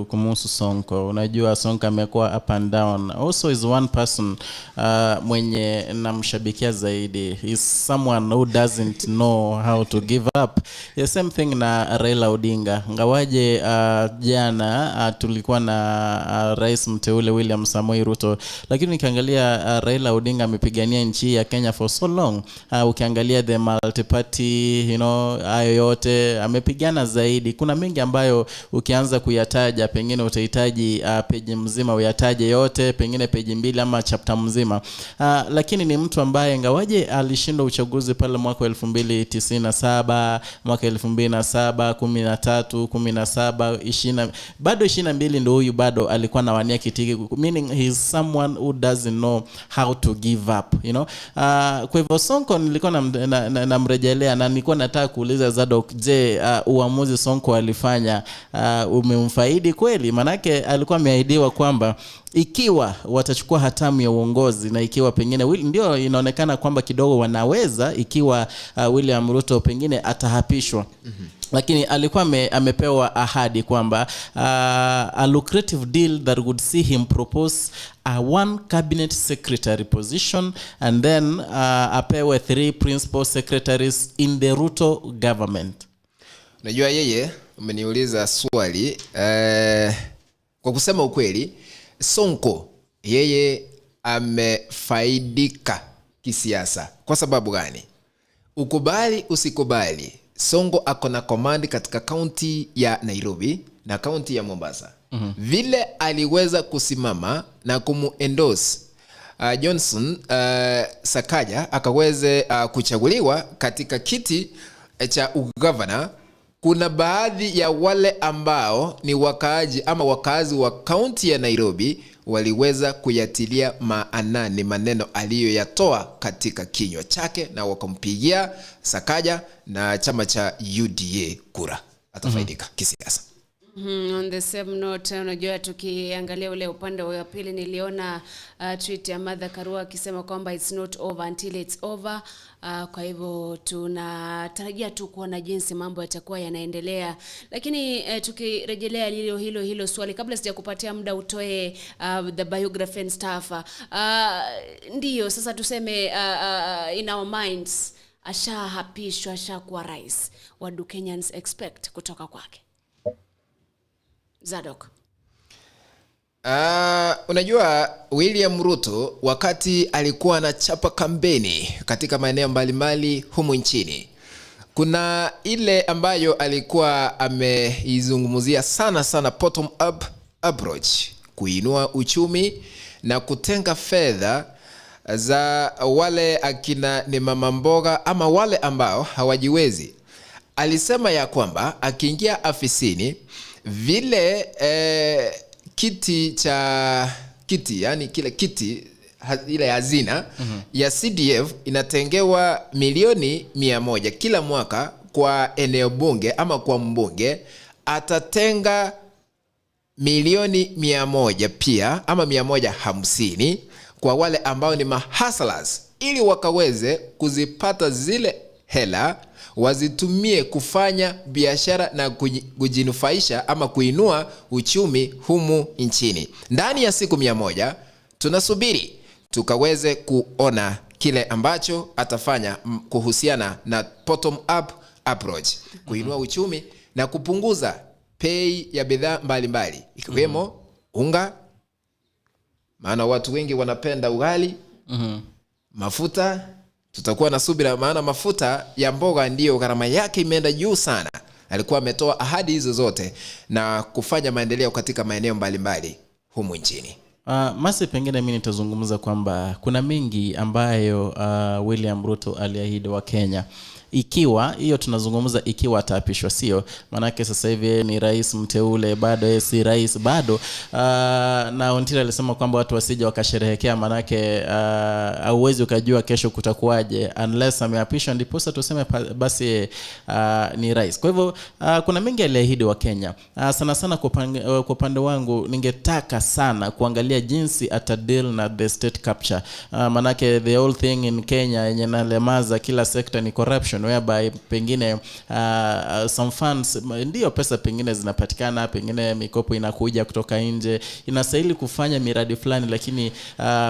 kumuhusu Sonko. Unajua Sonko amekuwa up and down. Also is one person mwenye namshabikia zaidi. He's someone who doesn't know how to give up. The same thing na Raila Odinga. Ngawaje jana tulikuwa na rais mteule William Samoei Ruto, lakini nikiangalia Raila Odinga amepigania nchi ya Kenya for so long. Ukiangalia the multi party, hayo yote amepigana zaidi. Kuna mengi ambayo ukianza kuyataja pengine utahitaji page mzima uyataje yote, pengine page 2 ama chapter mzima. Lakini ni mtu ambaye ngawaje alishinda uchaguzi pale mwaka 2097, mwaka 2007, 13, 17, 20, bado 22 ndio huyu bado alikuwa anawania kitiki, meaning he is someone who doesn't know how to give up, kwa hivyo Sonko nilikuwa namrejelea na nilikuwa nataka kuuliza Zadok, je, uamuzi Sonko alifanya umemfaidi kweli? Manake alikuwa ameahidiwa kwamba ikiwa watachukua hatamu ya uongozi na ikiwa pengine ndio inaonekana kwamba kidogo wanaweza, ikiwa William Ruto pengine atahapishwa. Lakini alikuwa amepewa ahadi kwamba a lucrative deal that would see him propose a one cabinet secretary position and then apewe 3 principal secretaries in the Ruto government. Unajua yeye umeniuliza swali kwa kusema ukweli, Sonko yeye amefaidika kisiasa. Kwa sababu gani? Ukubali usikubali, Sonko ako na command katika kaunti ya Nairobi na kaunti ya Mombasa. Vile aliweza kusimama na kumu-endorse Johnson Sakaja akaweze kuchaguliwa katika kiti cha ugavana, kuna baadhi ya wale ambao ni wakaaji ama wakazi wa kaunti ya Nairobi waliweza kuyatilia maanani maneno aliyoyatoa katika kinywa chake na wakampigia Sakaja na chama cha UDA kura. Atafaidika kisiasa. On the same note, unajua tukiangalia ule upande wa pili, niliona tweet ya Martha Karua akisema kwamba it's not over until it's over. Kwa hivyo tunatarajia tu kuona jinsi mambo yatakuwa yanaendelea, lakini tukirejelea hilo swali, kabla sijakupatia muda utoe the biography and stuff, ndio sasa tuseme in our minds ashahapishwa, ashakuwa rais. What do Kenyans expect kutoka kwake? Zadok. Unajua William Ruto wakati alikuwa anachapa kampeni katika maeneo mbalimbali humu nchini, kuna ile ambayo alikuwa ameizungumzia sana bottom up approach, kuinua uchumi na kutenga fedha za wale akina ni mama mboga ama wale ambao hawajiwezi. Alisema ya kwamba akiingia afisini vile yani kile kiti ile hazina ya CDF inatengewa milioni 100 kila mwaka kwa eneo bunge ama kwa mbunge, atatenga milioni 100 pia ama 150 kwa wale ambao ni mahustlers, ili wakaweze kuzipata zile hela wazitumie kufanya biashara na kujinufaisha ama kuinua uchumi humu nchini. Ndani ya siku 100 tunasubiri tukaweze kuona kile ambacho atafanya kuhusiana na bottom up approach, kuinua uchumi na kupunguza bei ya bidhaa mbalimbali ikiwemo unga, maana watu wengi wanapenda ugali, mafuta. Tutakuwa na subira, maana mafuta ya mboga ndiyo gharama yake imeenda juu sana. Alikuwa ametoa ahadi hizo zote na kufanya maendeleo katika maeneo mbalimbali humu nchini. Masi, pengine mimi nitazungumza kwamba kuna mengi ambayo William Ruto aliahidi wa Kenya. Ikiwa hiyo tunazungumza ikiwa ataapishwa, sio manake sasa hivi ni rais mteule, bado si rais bado. Na Ontile alisema kwamba watu wasije wakasherehekea, manake hauwezi ukajua kesho kutakuwaje unless ameapishwa ndipo sasa tuseme basi ni rais. Kwa hivyo kuna mengi aliahidi wa Kenya. Sana kwa upande wangu ningetaka sana kuangalia jinsi atadeal na the state capture, manake the whole thing in Kenya yenye nalemaza kila sector ni corruption, whereby pengine some funds, ndio pesa pengine zinapatikana, pengine mikopo inakuja kutoka nje, inastahili kufanya miradi fulani, lakini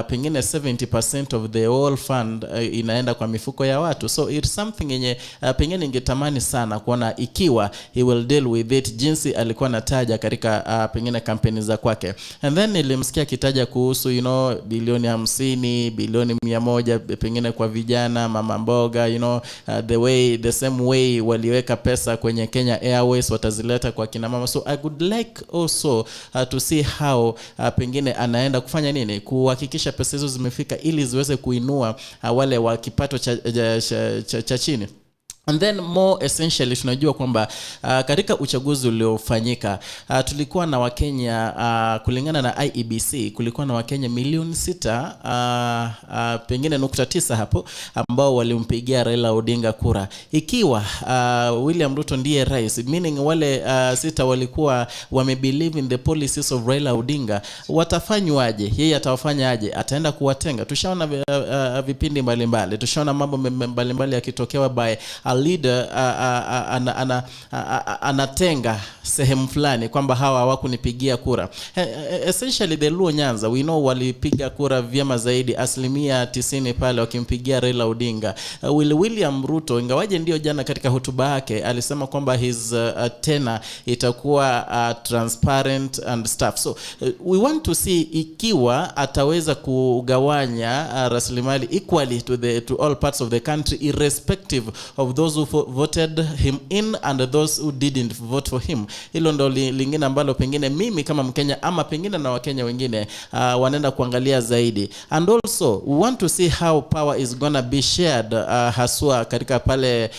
pengine 70% of the whole fund inaenda kwa mifuko ya watu. So it's something yenye pengine ningetamani sana kuona ikiwa he will deal with it jinsi alikuwa nataja katika pengine kampeni za kwake. And then nilimsikia kitaja kuhusu bilioni 50, bilioni 100 pengine kwa vijana, mama mboga, the same way waliweka pesa kwenye Kenya Airways watazileta kwa kina mama. So I would like also to see how pengine anaenda kufanya nini kuhakikisha pesa hizo zimefika ili ziweze kuinua wale wa kipato cha chini. And then more essentially tunajua kwamba katika uchaguzi uliofanyika tulikuwa na Wakenya kulingana na IEBC kulikuwa na Wakenya milioni 6 pengine 9 hapo ambao walimpigia Raila Odinga kura. Ikiwa William Ruto ndiye rais, meaning wale 6 walikuwa wamebelieve in the policies of Raila Odinga, watafanywaje? Yeye atawafanyaje? Ataenda kuwatenga? Tushaona vipindi mbalimbali, tushaona mambo mbalimbali yakitokewa by leader anatenga sehemu fulani kwamba hawa hawakunipigia kura. Essentially the Luo Nyanza we know walipiga kura vyema zaidi 90% pale wakimpigia Raila Odinga. William Ruto ingawaje ndio jana katika hotuba yake alisema kwamba his tenure itakuwa transparent and stuff. So we want to see ikiwa ataweza kugawanya rasilimali equally to all parts of the country irrespective of those who voted him in and those who didn't vote for him. Hilo ndo lingine ambalo pengine mimi kama Mkenya ama pengine na Wakenya wengine wanaenda kuangalia zaidi. And also we want to see how power is gonna be shared haswa katika pale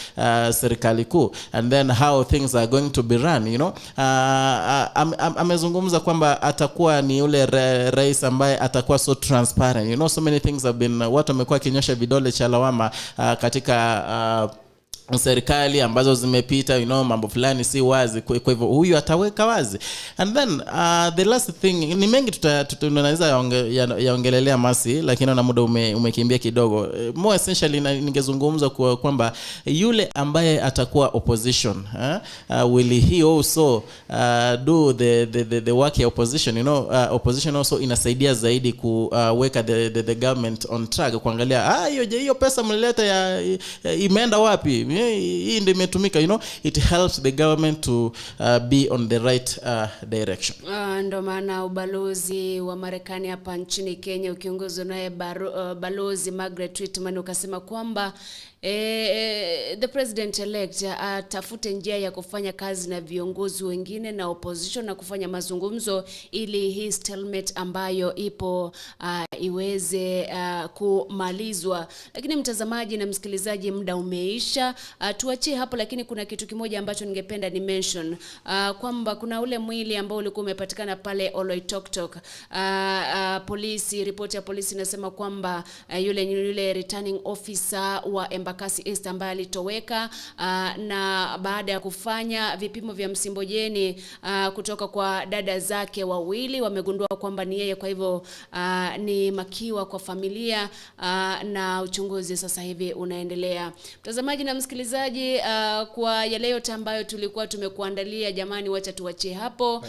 serikali kuu, and then how things are going to be run, you know. Amezungumza kwamba atakuwa ni yule rais ambaye atakuwa so transparent, you know, so many things have been watu wamekuwa kinyosha vidole cha lawama katika serikali ambazo zimepita, you know, mambo fulani si wazi. Kwa hivyo huyu ataweka wazi. And then the last thing ni mengi tunaweza yaongelelea Masi, lakini na muda umekimbia kidogo. More essentially ningezungumza kwamba yule ambaye atakuwa opposition, will he also do the work ya opposition, you know. Opposition also inasaidia zaidi kuweka the government on track, kuangalia hiyo pesa mlileta imeenda wapi, hii ndio imetumika, you know. It helps the government to be on the right direction. Ndo maana ubalozi wa Marekani hapa nchini Kenya ukiongozwa naye balozi Margaret Whitman ukasema kwamba the president elect atafute njia ya kufanya kazi na viongozi wengine na opposition na kufanya mazungumzo ili hii stalemate ambayo ipo iweze kumalizwa. Lakini mtazamaji na msikilizaji, muda umeisha, tuachie hapo. Lakini kuna kitu kimoja ambacho ningependa ni mention kwamba kuna ule mwili ambao ulikuwa umepatikana pale Oloitoktok. Polisi, ripoti ya polisi inasema kwamba yule returning officer wa Embakasi East ambaye alitoweka na baada ya kufanya vipimo vya msimbojeni kutoka kwa dada zake wawili wamegundua kwamba ni yeye. Kwa hivyo ni makiwa kwa familia na uchunguzi sasa hivi unaendelea. Mtazamaji na msikilizaji, kwa yale yote ambayo tulikuwa tumekuandalia, jamani, wacha tuachie hapo.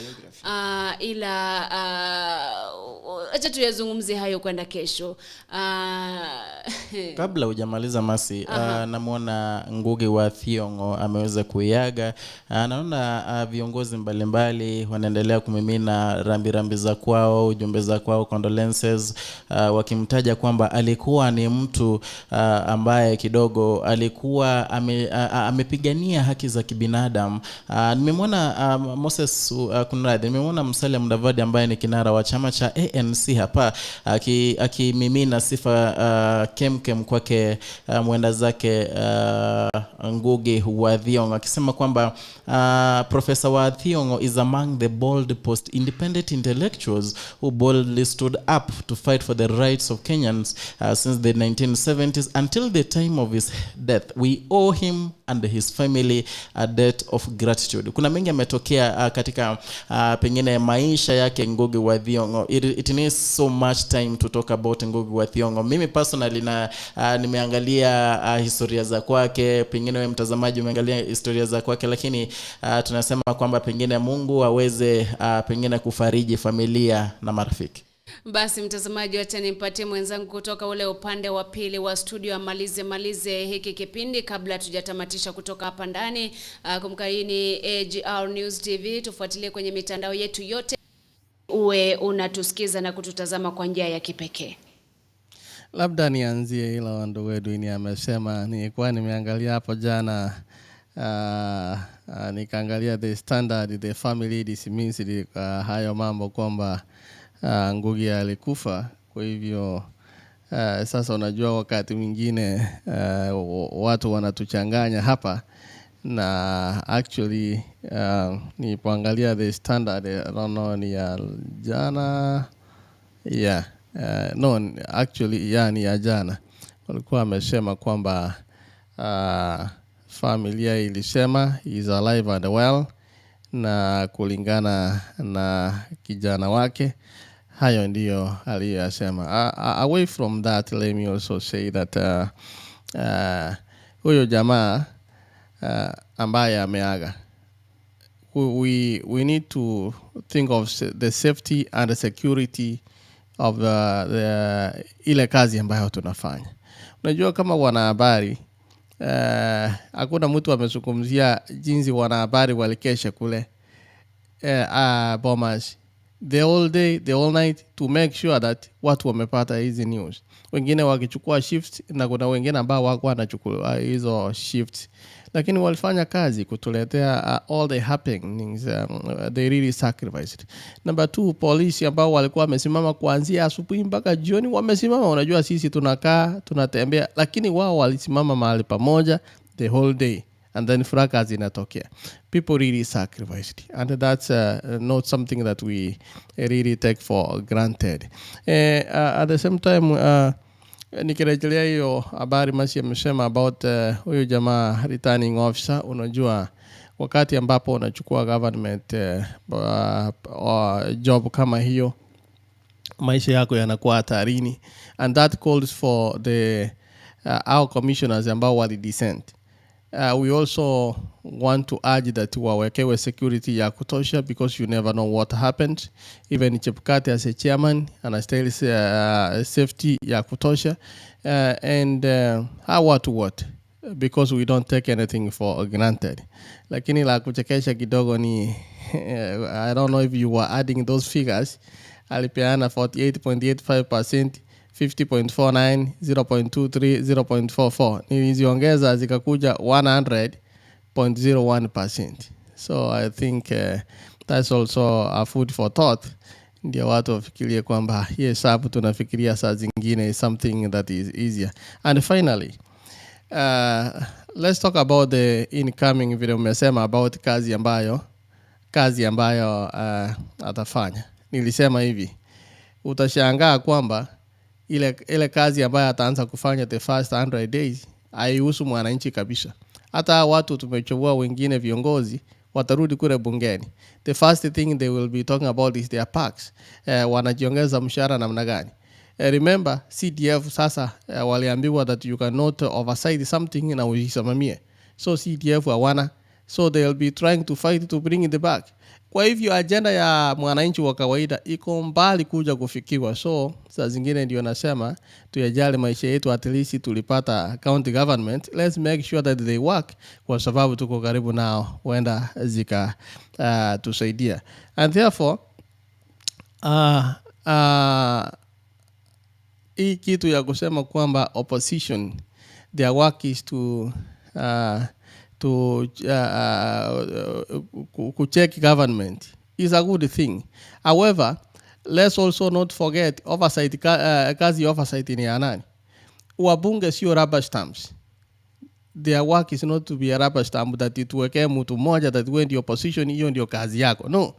Ila acha tuyazungumzie hayo kwenda kesho. Kabla hujamaliza Masi, namuona Ngugi wa Thiong'o ameweza kuiaga. Naona viongozi mbalimbali wanaendelea kumimina rambi za kwao, ujumbe za kwao, condolences, wakimtaja kwamba alikuwa ni mtu ambaye kidogo alikuwa amepigania haki za kibinadamu. Nimemwona Moses Kunradhi, nimemwona Musalia Mudavadi ambaye ni kinara wa chama cha ANC hapa akimimina sifa kemkem kwake mwenda zake Ngugi wa Thiong'o, akisema kwamba Professor wa Thiong'o is among the bold post-independent intellectuals who boldly stood up to fight for the rights of Kenyans since the 1970s until the time of his death. We owe him and his family a debt of gratitude. Kuna mengi yametokea katika pengine maisha yake Ngugi wa Thiong'o. It needs so much time to talk about Ngugi wa Thiong'o. Mimi personally nimeangalia historia za kwake, pengine wewe mtazamaji umeangalia historia za kwake, lakini tunasema kwamba pengine Mungu aweze pengine kufariji familia na marafiki. Basi mtazamaji, wacha nimpatie mwenzangu kutoka ule upande wa pili wa studio amalize hiki kipindi kabla tujatamatisha kutoka hapa ndani. Kumbuka hii ni Agr News TV, tufuatilie kwenye mitandao yetu yote, uwe unatusikiza na kututazama kwa njia ya kipekee. Labda nianzie ila ndugu Edwin amesema, nilikuwa nimeangalia hapo jana nikaangalia the standard, the family dismissed hayo mambo kwamba Ngugi alikufa. Kwa hivyo sasa unajua wakati mwingine watu wanatuchanganya hapa, na actually nipoangalia the standard, I don't know, ni ya jana, no actually ni ya jana, walikuwa wamesema kwamba familia ilisema he is alive and well, na kulingana na kijana wake hayo ndiyo aliyosema. Away from that, let me also say that huyo jamaa ambaye ameaga. We need to think of the safety and the security of ile kazi ambayo tunafanya. Unajua kama wanahabari, hakuna mtu amezungumzia jinsi wanahabari walikesha kule Bomas the whole day, the whole night to make sure that watu wamepata hizi news. Wengine wakichukua shift na kuna wengine ambao wako wanachukua hizo shift, lakini walifanya kazi kutuletea all the happenings. They really sacrificed. Number 2, polisi ambao walikuwa wamesimama kuanzia asubuhi mpaka jioni wamesimama. Unajua sisi tunakaa tunatembea, lakini wao walisimama mahali pamoja the whole day, and then fracas inatokea. People really sacrificed, and that's not something that we really take for granted. At the same time, nikirejelea hiyo habari Masi amesema about huyo jamaa returning officer. Unajua wakati ambapo unachukua government job kama hiyo, maisha yako yanakuwa hatarini, and that calls for the our commissioners ambao wali dissent. We also want to urge that wawekewe security ya kutosha, because you never know what happened. Even Chepkati as a chairman anastahili safety ya kutosha, and what because we don't take anything for granted. Lakini la kuchekesha kidogo ni I don't know if you were adding those figures. Alipeana 48.85%, 50.49, 0.23, 0.44. Niliziongeza zikakuja 100.01%. So I think that's also a food for thought. Ndio watu wafikirie kwamba hii hesabu tunafikiria saa zingine is something that is easier. And finally, let's talk about the incoming, vile umesema about kazi ambayo atafanya. Nilisema hivi, utashangaa kwamba ile kazi ambayo ataanza kufanya the first 100 days haihusu mwananchi kabisa. Hata watu tumechagua wengine viongozi watarudi kule bungeni, the first thing they will be talking about is their perks. Wanajiongeza mshahara namna gani? Remember CDF sasa waliambiwa that you cannot oversight something na ujisimamie. So CDF hawana, so they'll be trying to fight to bring it back. Kwa hivyo agenda ya mwananchi wa kawaida iko mbali kuja kufikiwa. So saa zingine ndio nasema tuyajali maisha yetu, at least tulipata county government, let's make sure that they work, kwa sababu tuko karibu nao, huenda zika tusaidia. And therefore hii kitu ya kusema kwamba opposition their work is to check government is a good thing. However, let's also not forget oversight. Kazi oversight ni ya nani? Wabunge sio rubber stamps. Their work is not to be a rubber stamp that ituwekee mtu mmoja that when the opposition hiyo ndio kazi yako. No.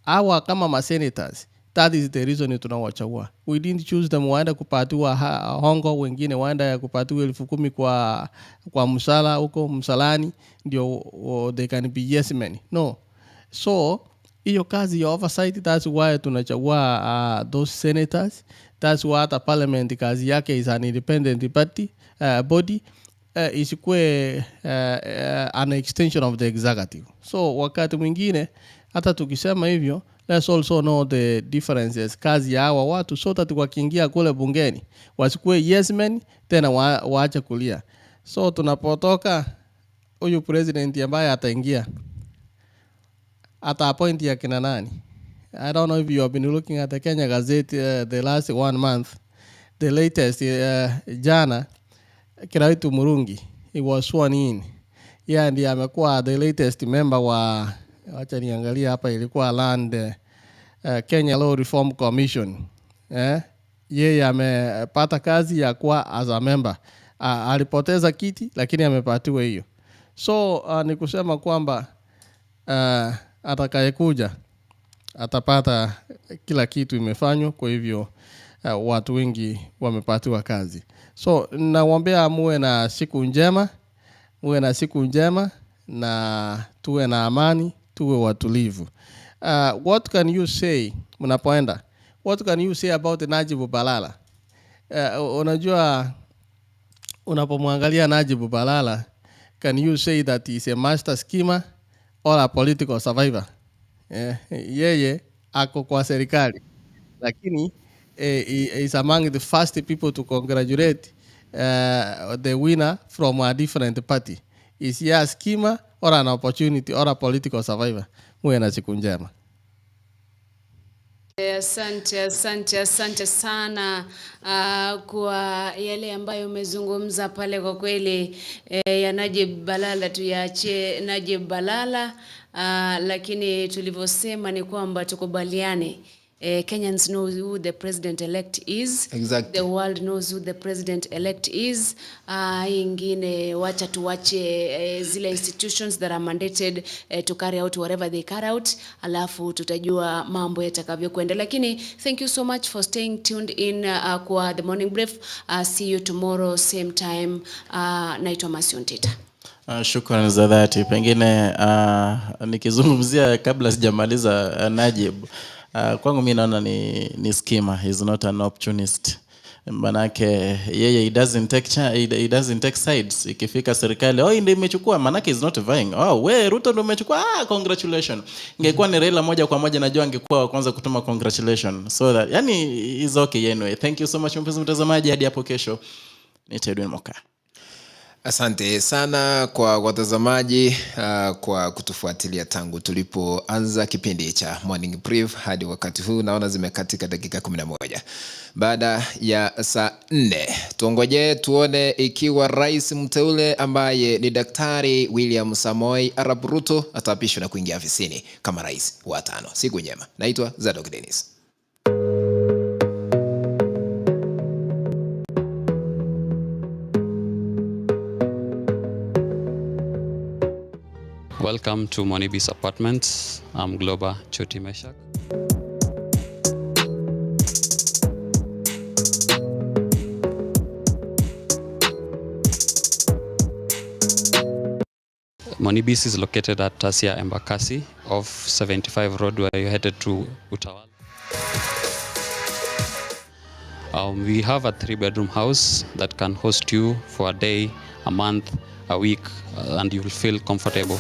Hawa kama ma senators, that is the reason tunawachagua. We didn't choose them waenda kupatiwa hongo, wengine waenda kupatiwa 10,000 kwa msala huko msalani ndio they can be yes men. No. So hiyo kazi ya oversight, that's why tunachagua those senators. That's why the parliament kazi yake is an independent body. Isikue an extension of the executive. So wakati mwingine hata tukisema hivyo, let's also know the differences kazi ya hawa watu, so that wakiingia kule bungeni wasikue yes men tena waache kulia. So tunapotoka huyu president ambaye ataingia ata appoint ya kina nani? I don't know if you have been looking at the Kenya Gazette the last 1 month. The latest jana Kiraitu Murungi, he was sworn in. Yeah, ndiye amekuwa the latest member wa, acha niangalia hapa, ilikuwa Land Kenya Law Reform Commission. Yeye amepata kazi ya kuwa as a member. Alipoteza kiti lakini amepatiwa hiyo. So ni kusema kwamba atakayekuja atapata kila kitu imefanywa. Kwa hivyo watu wengi wamepatiwa kazi. So nawaombea muwe na siku njema, na tuwe na amani, tuwe watulivu. What can you say mnapoenda? What can you say about Najib Balala? Unajua unapomwangalia Najib Balala can you say that he's a master schemer or a political survivor? Yeye ako kwa serikali, lakini he is among the first people to congratulate the winner from a different party. Is he a schemer or an opportunity or a political survivor? Muwe na siku njema. Asante sana kwa yale ambayo umezungumza pale. Kwa kweli ya Najib Balala tuyaachie Najib Balala, lakini tulivyosema ni kwamba tukubaliane. Kenyans know who the president-elect is. Exactly. The world knows who the president-elect is. Ingine wacha tuwache zile institutions that are mandated to carry out whatever they carry out, alafu tutajua mambo yatakavyokwenda. Lakini thank you so much for staying tuned in kwa The Morning Brief. See you tomorrow same time. Naitwa Masiontita. Shukrani za dhati. Pengine nikizungumzia kabla sijamaliza Najib, kwangu mimi naona ni schema. He's not an opportunist. Manake yeye he doesn't take sides. Ikifika serikali ndio imechukua, manake is not vying. Ruto ndio umechukua, congratulations. Ingekuwa ni Raila moja kwa moja, najua angekuwa wa kwanza kutuma congratulations. So that yani is okay anyway. Thank you so much mpenzi mtazamaji, hadi hapo kesho. Ni Edwin Moka. Asante sana kwa watazamaji kwa kutufuatilia tangu tulipoanza kipindi cha Morning Brief hadi wakati huu. Naona zimekatika dakika 11 baada ya saa 4. Tuongoje tuone ikiwa rais mteule ambaye ni Daktari William Samoei Arap Ruto ataapishwa na kuingia afisini kama rais wa 5. Siku njema. Naitwa Zadok Dennis. Welcome to Monibis Apartments. I'm Globa Choti Meshak. Monibis is located at Tasia Embakasi off 75 Road, where you're headed to Utawala. We have a 3-bedroom house that can host you for a day, a month, a week, and you will feel comfortable.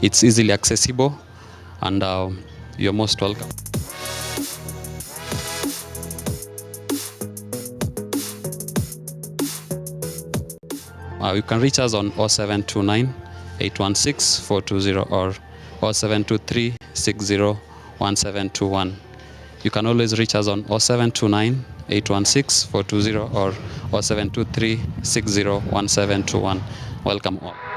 It's easily accessible, and you're most welcome. You can reach us on 0729 816 420 or 0723 60 1721. You can always reach us on 0729 816 420 or 0723 60 1721. Welcome all.